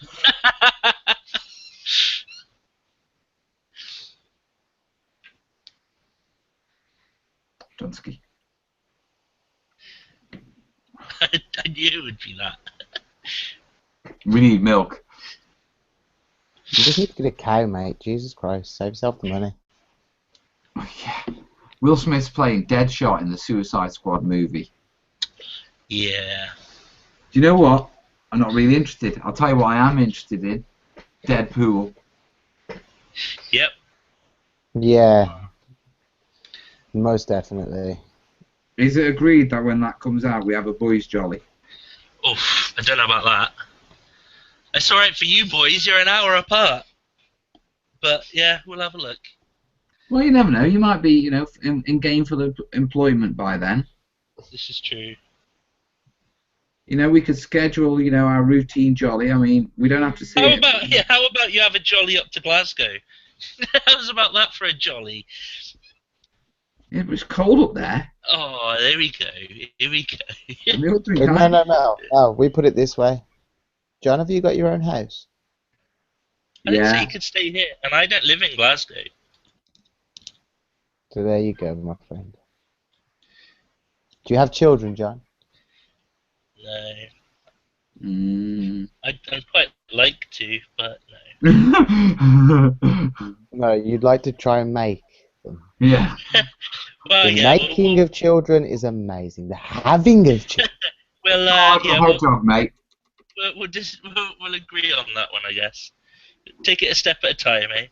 Dunsky. I knew it would be that. We need milk. You just need to get a cow, mate. Jesus Christ. Save yourself the money. Oh, yeah. Will Smith's playing Deadshot in the Suicide Squad movie. Yeah. Do you know what? I'm not really interested. I'll tell you what I am interested in. Deadpool. Yep. Yeah. Most definitely. Is it agreed that when that comes out we have a boys' jolly? Oof, I don't know about that. It's alright for you boys, you're an hour apart. But yeah, we'll have a look. Well, you never know. You might be, in gainful employment by then. This is true. We could schedule, our routine jolly. I mean, we don't have to see it. How about you have a jolly up to Glasgow? How's about that for a jolly? It was cold up there. Oh, there we go. Here we go. And we all drink No. Oh, we put it this way. John, have you got your own house? I didn't say Yeah. you could stay here, and I don't live in Glasgow. So there you go, my friend. Do you have children, John? No. Mm. I'd quite like to, but no. No, you'd like to try and make them. Yeah. Well, The yeah, making of children is amazing. The having of children. we'll Hot dog, mate. we'll agree on that one, I guess. Take it a step at a time, eh?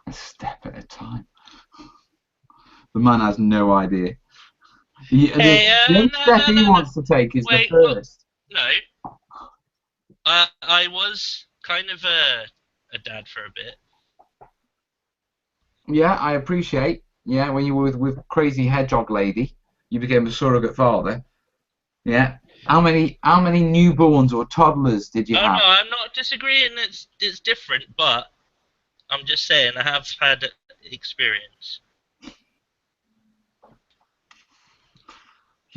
A step at a time. The man has no idea. The only step he wants to take is Wait, the first. No. I was kind of a dad for a bit. Yeah, I appreciate. Yeah, when you were with crazy hedgehog lady, you became a surrogate father. Yeah. How many newborns or toddlers did you Oh have? no, I'm not disagreeing. It's different, but I'm just saying I have had experience.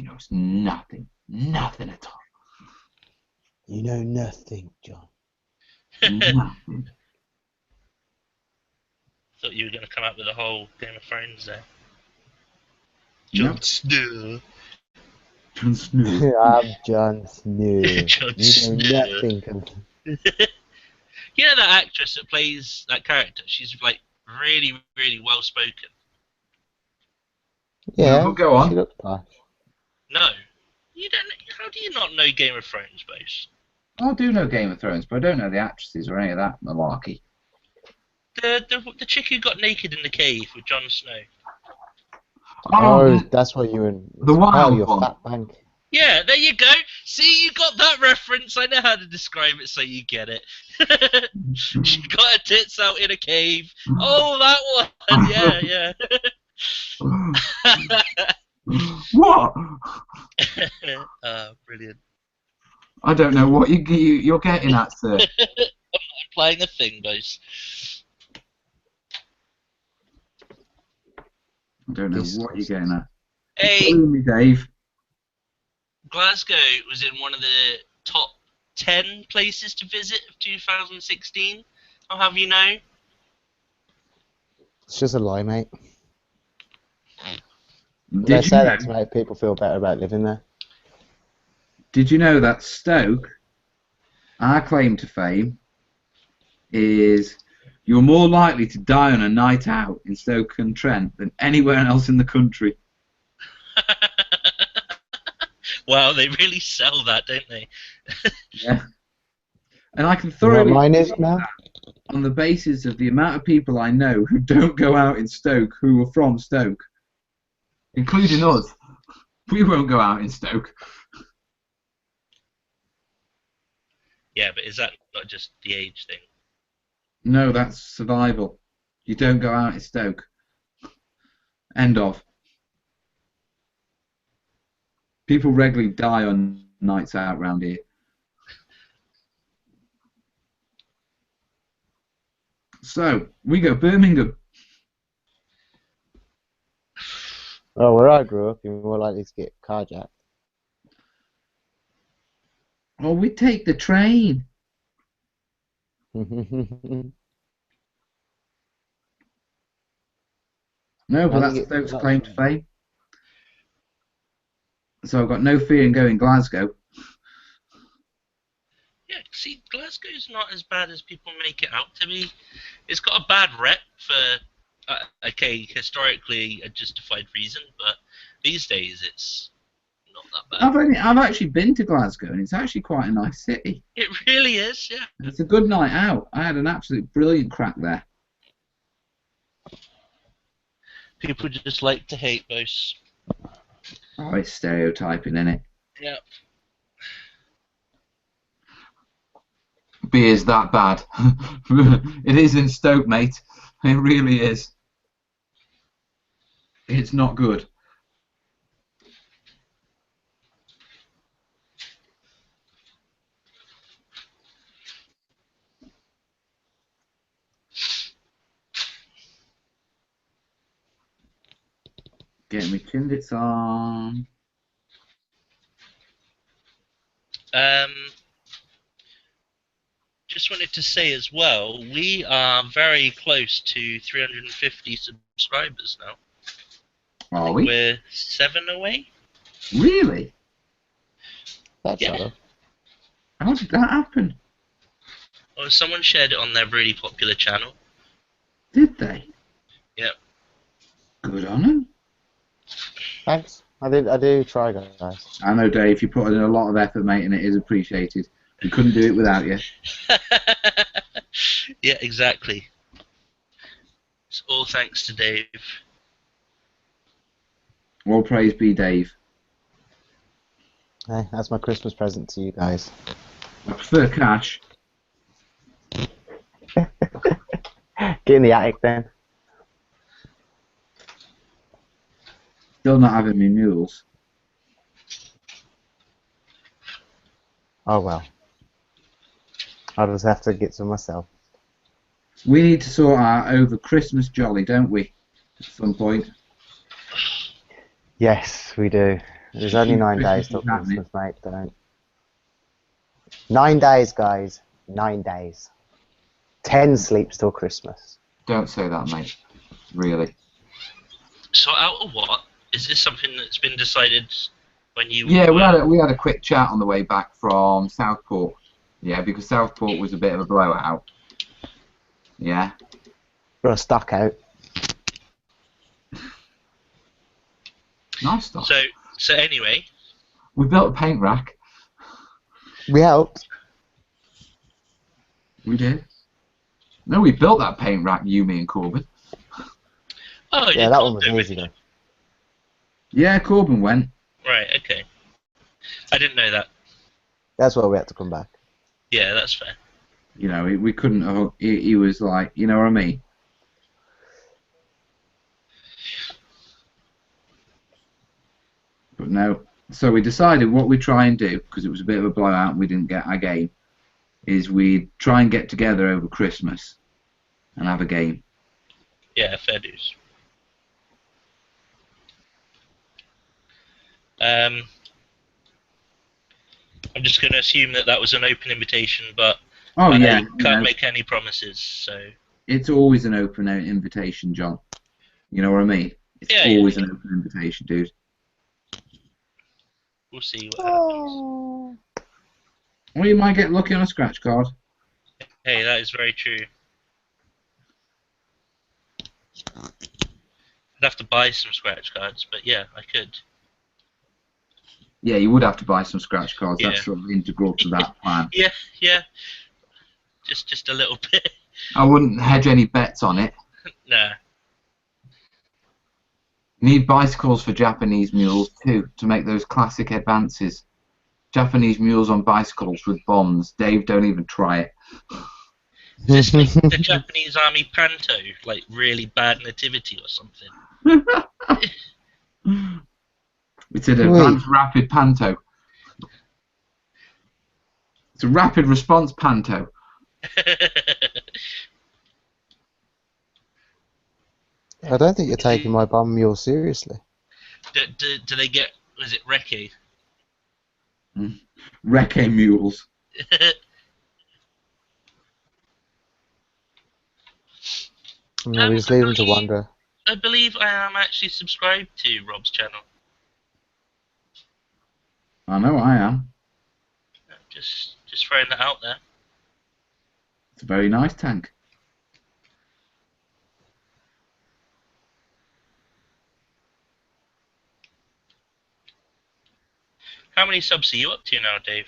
It's nothing at all. You know nothing, John. Nothing. Thought you were going to come out with a whole Game of Thrones there. Nope. Jon Snow. Jon Snow. I'm Jon Snow. Jon You Snow. know nothing. You know that actress that plays that character? She's like really, really well spoken. Yeah, No, go on. she looks posh. No. You don't. How do you not know Game of Thrones, Bose? I do know Game of Thrones, but I don't know the actresses or any of that malarkey. The chick who got naked in the cave with Jon Snow. Oh, that's what you were in. the It's part wild of your one. fat bank. Yeah, there you go. See, you got that reference. I know how to describe it so you get it. She got her tits out in a cave. Oh, that one. Yeah, yeah. What? Brilliant. I don't know what you're getting at, sir. Playing a thing, Bose. I don't know what you're getting at. Hey, Follow me, Dave. Glasgow was in one of the top 10 places to visit of 2016. I'll have you know. It's just a lie, mate. They Did you say know, that to make people feel better about living there. did you know that Stoke, our claim to fame, is you're more likely to die on a night out in Stoke-on-Trent than anywhere else in the country? Wow, they really sell that, don't they? Yeah. And I can You know what thoroughly mine is believe now? that on the basis of the amount of people I know who don't go out in Stoke who are from Stoke, including us. We won't go out in Stoke. Yeah, but is that not just the age thing? No, that's survival. You don't go out in Stoke. End of. People regularly die on nights out round here. So, we go Birmingham. Oh, where I grew up, you're more likely to get carjacked. Oh, we take the train. No, but that's Stoke's claim to fame. So I've got no fear in going Glasgow. Yeah, see, Glasgow's not as bad as people make it out to be. It's got a bad rep for, okay, historically a justified reason, but these days it's not that bad. I've actually been to Glasgow, and it's actually quite a nice city. It really is, yeah. It's a good night out. I had an absolute brilliant crack there. People just like to hate Bose. Oh, it's stereotyping, innit? Yeah. Beer's that bad. It is in Stoke, mate. It really is. It's not good. Get me Chindits on. Just wanted to say as well, we are very close to 350 subscribers now. Are we? We're 7 away. Really? That's Yeah. odd. How did that happen? Oh, someone shared it on their really popular channel. Did they? Yep. Good on them. Thanks. I do try, guys. I know, Dave, you put in a lot of effort, mate, and it is appreciated. We couldn't do it without you. Yeah, exactly. It's all thanks to Dave. All praise be Dave. Hey, that's my Christmas present to you guys. I prefer cash. Get in the attic then. Still not having me mules. Oh well. I'll just have to get some myself. We need to sort out over Christmas jolly, don't we? At some point. Yes, we do. There's only 9 days till Christmas, mate. Don't. 9 days, guys. 9 days. 10 sleeps till Christmas. Don't say that, mate. Really. So out of what? Is this something that's been decided when you... Yeah, we had a quick chat on the way back from Southport. Yeah, because Southport was a bit of a blowout. Yeah. Got stuck out. Nice stuff. So anyway, We built a paint rack. We helped. We did. No, we built that paint rack, you, me, and Corbin. oh, Yeah, that one was easy though. Yeah, Corbin went. Right, okay. I didn't know that. That's why we had to come back. Yeah, that's fair. You know, we couldn't. He was like, you know what I mean. But no. So we decided what we'd try and do, because it was a bit of a blowout and we didn't get our game, is we'd try and get together over Christmas and have a game. Yeah, fair dues. I'm just going to assume that was an open invitation, but Oh, I yeah. can't make any promises, so... It's always an open invitation, John. You know what I mean? It's always an open invitation, dude. We'll see what happens. Or you might get lucky on a scratch card. Hey, that is very true. I'd have to buy some scratch cards, but yeah, I could. Yeah, you would have to buy some scratch cards. Yeah. That's sort of integral to that plan. Yeah. Just a little bit. I wouldn't hedge any bets on it. Nah. Need bicycles for Japanese mules too, to make those classic advances. Japanese mules on bicycles with bombs. Dave, don't even try it. Is this like the Japanese Army Panto, like really bad nativity or something? It's an advanced rapid panto. It's a rapid response panto. I don't think you're taking my bomb mule seriously. Do they get, was it recce? Recce mules. No, we just leave them to wander. I believe I am actually subscribed to Rob's channel. I know I am. Just throwing that out there. It's a very nice tank. How many subs are you up to now, Dave?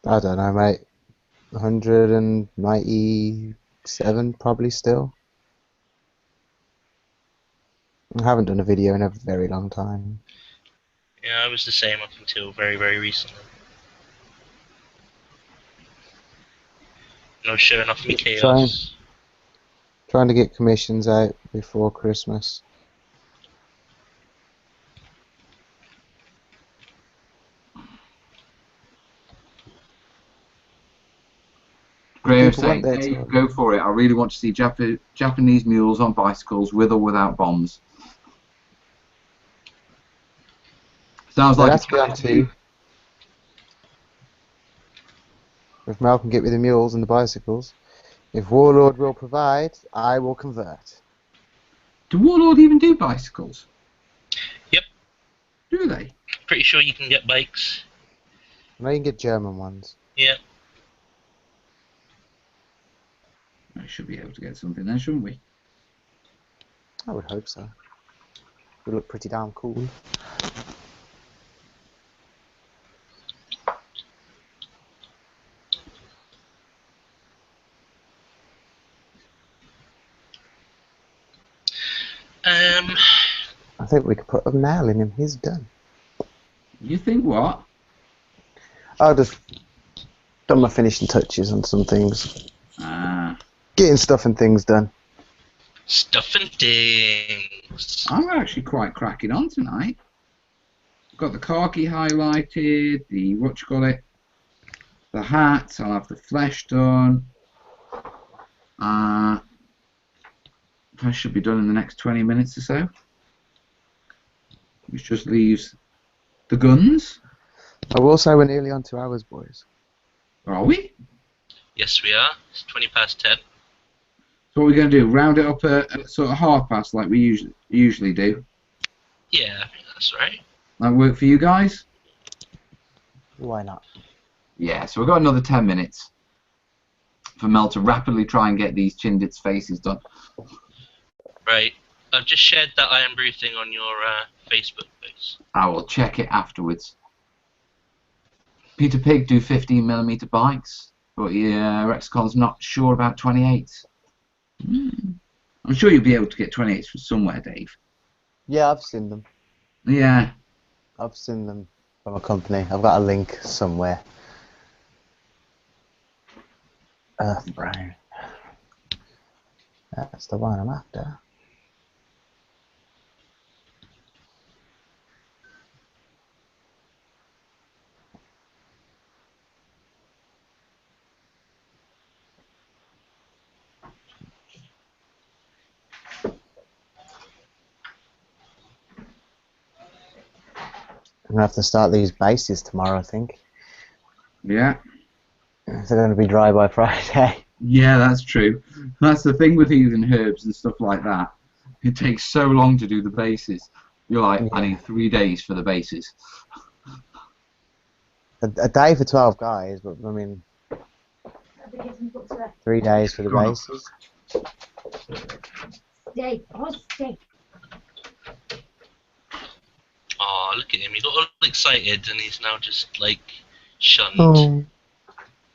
I don't know, mate. 197 probably still. I haven't done a video in a very long time. Yeah, I was the same up until very, very recently. No showing off me chaos. Trying to get commissions out before Christmas. Graham saying, hey, go for it. I really want to see Japanese mules on bicycles with or without bombs. Sounds like that's down to if Mel can get me the mules and the bicycles. If Warlord will provide, I will convert. Do Warlord even do bicycles? Yep. Do they? Pretty sure you can get bikes. I know you can get German ones. Yeah. I should be able to get something then, shouldn't we? I would hope so. Would look pretty damn cool. I think we could put a nail in him. He's done. You think what? I've just done my finishing touches on some things. Getting stuff and things done. Stuff and things. I'm actually quite cracking on tonight. Got the khaki highlighted, the the hat. I'll have the flesh done. I should be done in the next 20 minutes or so. Which just leaves the guns. I will say we're nearly on 2 hours, boys. Are we? Yes, we are. It's 20 past 10. So what are we going to do? Round it up at sort of 1/2 like we usually do? Yeah, I think that's right. That work for you guys? Why not? Yeah, so we've got another 10 minutes for Mel to rapidly try and get these Chindits faces done. Right. I've just shared that Iron Brew thing on your Facebook post. I will check it afterwards. Peter Pig do 15mm bikes, but Rexcon's not sure about 28s. I'm sure you'll be able to get 28s from somewhere, Dave. Yeah, I've seen them. Yeah. I've seen them from a company. I've got a link somewhere. Earth Brown. That's the one I'm after. I'm gonna have to start these bases tomorrow, I think. Yeah. They're going to be dry by Friday. Yeah, that's true. That's the thing with using herbs and stuff like that. It takes so long to do the bases. You're like, I need 3 days for the bases. A day for 12 guys, but I mean, 3 days for the bases. Dave, stay. Oh, look at him. He got all excited and he's now just, like, shunned. Oh.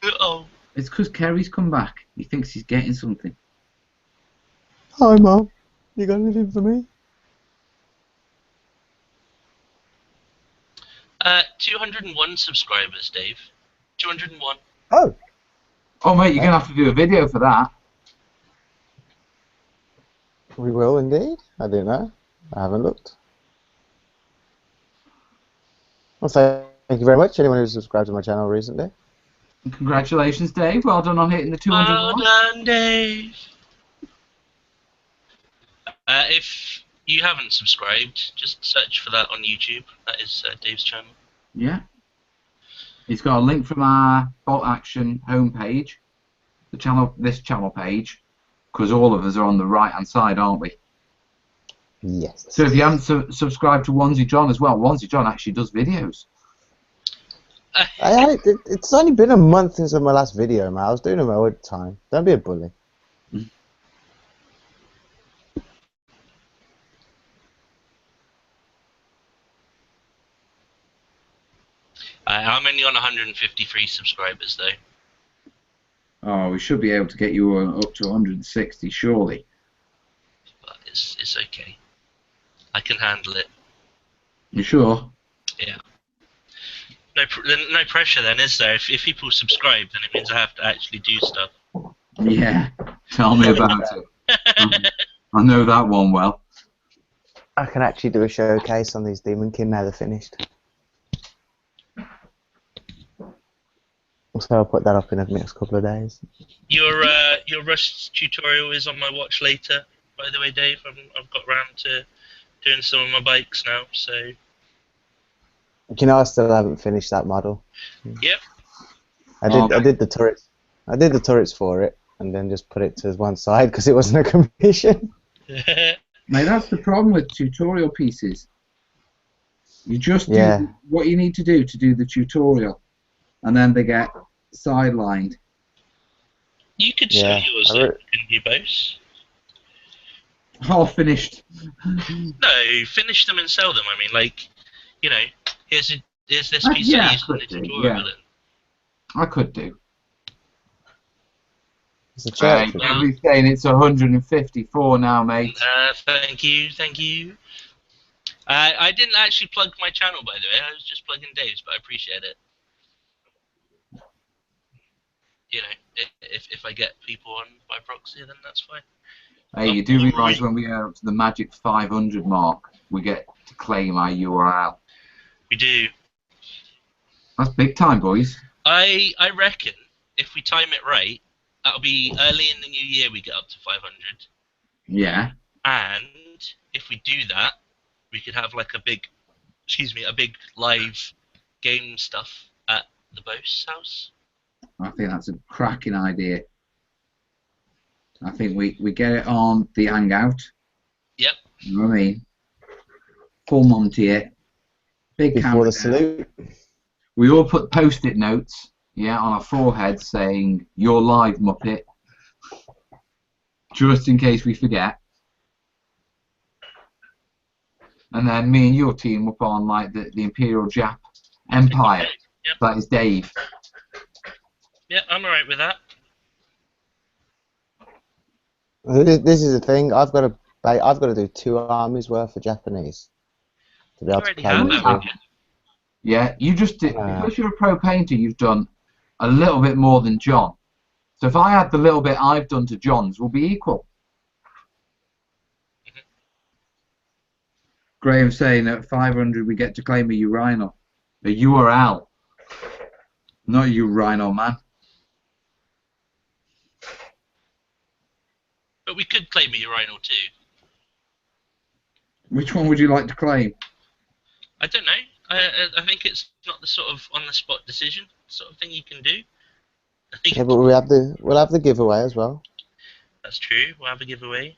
Uh-oh. It's because Kerry's come back. He thinks he's getting something. Hi, Mum. You got anything for me? 201 subscribers, Dave. 201. Oh. Oh, mate, you're going to have to do a video for that. We will indeed. I don't know. I haven't looked. Well, thank you very much, anyone who's subscribed to my channel recently. Congratulations, Dave. Well done on hitting the 200 Well mark. done, Dave. If you haven't subscribed, just search for that on YouTube. That is Dave's channel. Yeah. He's got a link from our Bolt Action homepage, this channel page, because all of us are on the right-hand side, aren't we? Yes. So if you haven't subscribed to Onesie John as well, Onesie John actually does videos. It's only been a month since my last video, man. I was doing them all the time. Don't be a bully. I'm only on 153 subscribers, though. Oh, we should be able to get you up to 160, surely. But it's okay. I can handle it. You sure? Yeah. No pressure then, is there? If people subscribe, then it means I have to actually do stuff. Yeah. Tell me about it. I know that one well. I can actually do a showcase on these Demon Kin now they're finished. So I'll put that up in the next couple of days. Your Rust tutorial is on my watch later, by the way, Dave. I've got round to doing some of my bikes now, so... You know, I still haven't finished that model. Yep. I did the turrets. I did the turrets for it, and then just put it to one side because it wasn't a commission. Mate, that's the problem with tutorial pieces. You just do what you need to do the tutorial, and then they get sidelined. You could sell yours, though, couldn't you, both? All finished. No, finish them and sell them. I mean, like, you know, here's this piece I used in the tutorial. Yeah. I could do. It's a church. Everybody's saying it's 154 now, mate. Thank you. I didn't actually plug my channel, by the way. I was just plugging Dave's, but I appreciate it. You know, if I get people on by proxy, then that's fine. Hey, you do realise when we are up to the magic 500 mark, we get to claim our URL. We do. That's big time, boys. I reckon if we time it right, that'll be early in the new year we get up to 500. Yeah. And if we do that, we could have like a big live game stuff at the Bose house. I think that's a cracking idea. I think we get it on the Hangout. Yep. You know what I mean? Full Monty it. Big before the salute. We all put post-it notes, on our foreheads saying, "You're live, Muppet," just in case we forget. and then me and your team up on like the Imperial Jap Empire. Yep. That is Dave. Yeah, I'm alright with that. This is the thing. I've got to do 2 armies worth of Japanese to be able to Already play have, with haven't you. you? Yeah, you just did, because you're a pro painter. You've done a little bit more than John. So if I add the little bit I've done to John's, we'll be equal. Graham saying at 500 we get to claim a urinal. A URL. Not a urinal, man. But we could claim a urinal too. Which one would you like to claim? I don't know. I think it's not the sort of on-the-spot decision sort of thing you can do. I think Yeah, but we'll have the giveaway as well. that's true. We'll have a giveaway,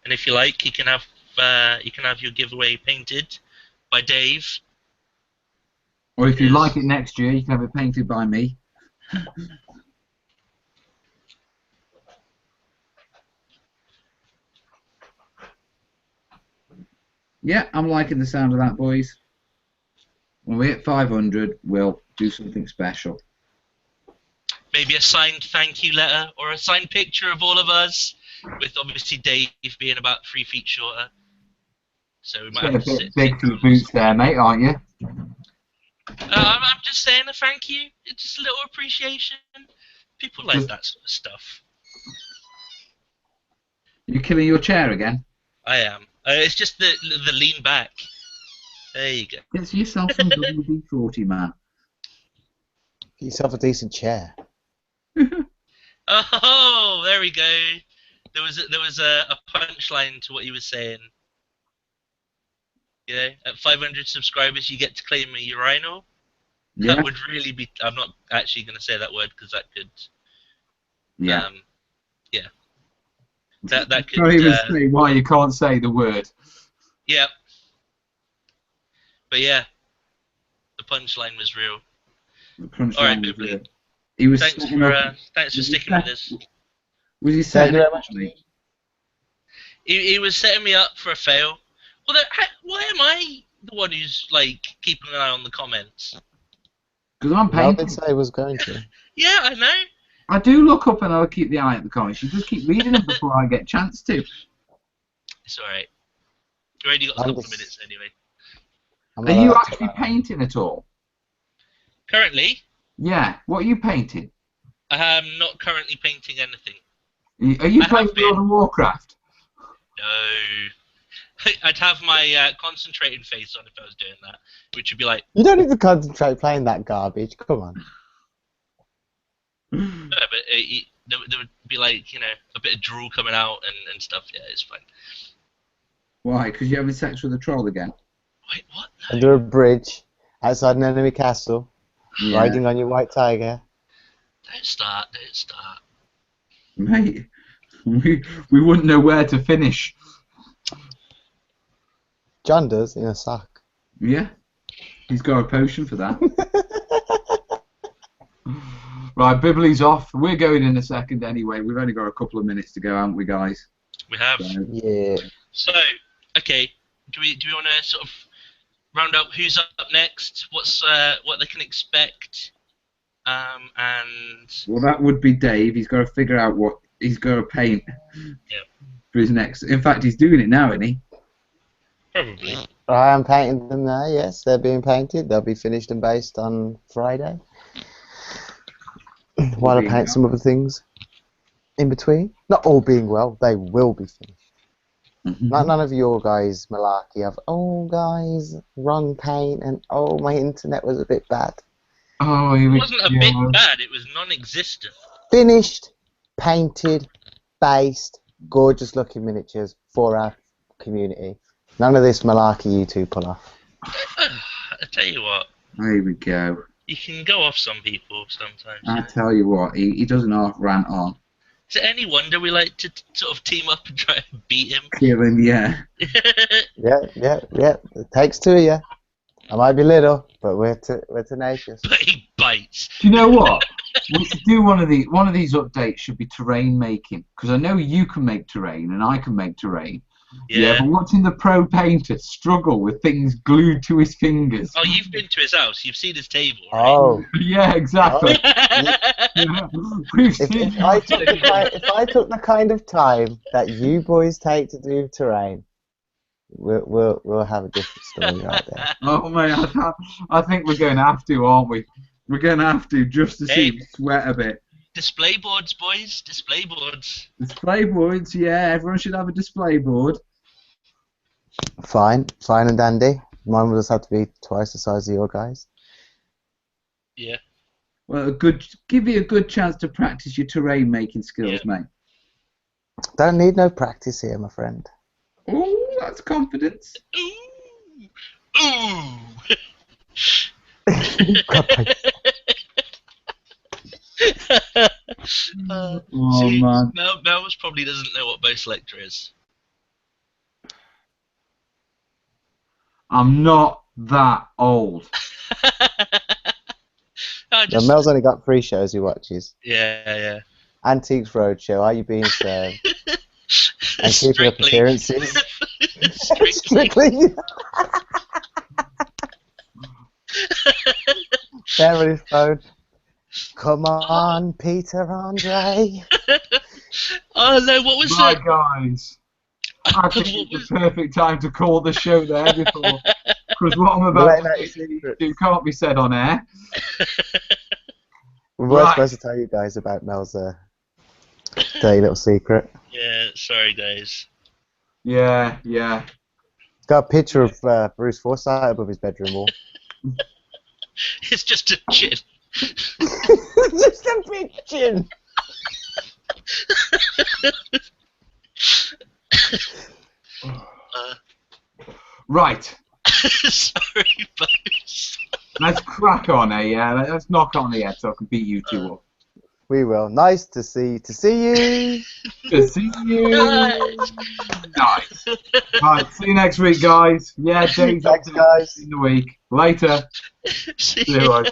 and if you like, you can have your giveaway painted by Dave. Or if you like it next year, you can have it painted by me. Yeah, I'm liking the sound of that, boys. When we hit 500, we'll do something special. Maybe a signed thank you letter or a signed picture of all of us, with obviously Dave being about 3 feet shorter. So we might Getting have a to bit sit. big for your boots there, mate, aren't you? I'm just saying a thank you. It's just a little appreciation. People like that sort of stuff. You killing your chair again? I am. It's just the lean back. There you go. Get yourself some WD-40, man. Get yourself a decent chair. Oh, there we go. There was a punchline to what you were saying. You know, at 500 subscribers, you get to claim a urinal. Yeah. That would really be. I'm not actually going to say that word because that could. Yeah. Yeah. That could. Can't even say why you can't say the word. Yeah. But yeah, the punchline was real. The punchline All right, was Bibley. real. He was Thanks setting for up. sticking with us. Was he Thank setting you very up? much. Actually? He was setting me up for a fail. Well, why am I the one who's like keeping an eye on the comments? Because I'm Mel painting. did say he was going to. Yeah, I know. I do look up and I'll keep the eye at the comments. You just keep reading them before I get a chance to. It's all right. You already got a couple of minutes anyway. Are you actually painting at all? Currently, Yeah. What are you painting? I'm not currently painting anything. Are you I playing have been. World of Warcraft? No. I'd have my concentrating face on if I was doing that, which would be like, You don't need to concentrate playing that garbage. Come on. no, but there would be like, you know, a bit of drool coming out and stuff. Yeah, it's fine. Why? Because you're having sex with a troll again? Wait, what? No. Under a bridge, outside an enemy castle, Yeah. riding on your white tiger. Don't start. Don't start. Mate, we wouldn't know where to finish. John does in a sock. Yeah. He's got a potion for that. Right, Bibley's off. We're going in a second anyway. We've only got a couple of minutes to go, haven't we, guys? We have. So, Yeah. So, okay, do we want to sort of round up who's up next? What's what they can expect? And well, that would be Dave. He's got to figure out what he's got to paint for his next. In fact, he's doing it now, isn't he? probably. I am painting them now, yes. They're being painted. They'll be finished and based on Friday. While I paint some other things in between. Not all being well, they will be finished. Mm-hmm. None of your guys malarkey have, oh guys, wrong paint, and oh my internet was a bit bad. Oh, It wasn't a bit bad, it was non-existent. Finished, painted, based, gorgeous looking miniatures for our community. None of this malarkey you two pull off. I tell you what, There we go. you can go off some people sometimes. I tell you what, he doesn't half rant on. Is it any wonder we like to sort of team up and try and beat him? Kill him, yeah. Yeah. It takes two of you. I might be little, but we're tenacious. But he bites. Do you know what? We should do one of these updates. Should be terrain making, because I know you can make terrain and I can make terrain. Yeah, but watching the pro painter struggle with things glued to his fingers. Oh, you've been to his house. You've seen his table, right? Oh. Yeah, exactly. Yeah. We've seen If I took the kind of time that you boys take to do terrain, we'll have a different story right there. Oh man, I think we're going to have to, aren't we? We're going to have to just to see Hey. you sweat a bit. Display boards, boys. Display boards. Display boards, yeah. Everyone should have a display board. Fine and dandy. Mine will just have to be twice the size of your guys. Yeah. Well, give you a good chance to practice your terrain making skills, mate. Don't need no practice here, my friend. Oh, that's confidence. Ooh. Ooh. Oh See, man. Mel's probably doesn't know what Bo Selector is. I'm not that old. Now, Mel's only got 3 shows he watches. Yeah. Antiques Roadshow, Are You Being Served? And Keeping Up Appearances. Strictly. There on his phone. Come on, Peter Andre. Oh no, what was Right, that? guys. I think it's the perfect time to call the show there because what I'm about to say it can't be said on air. We were supposed to tell you guys about Mel's dirty little secret. Yeah, sorry guys. Yeah. Got a picture of Bruce Forsyth above his bedroom wall. It's just a chin. Just a big chin. Right. Sorry, Bose. Let's crack on, yeah. Let's knock on the head so I can beat you two up. We will. Nice to see you. To see you. Nice. Right, see you next week, guys. Yeah, days Thanks, guys. in the week. Later. See See you. Guys.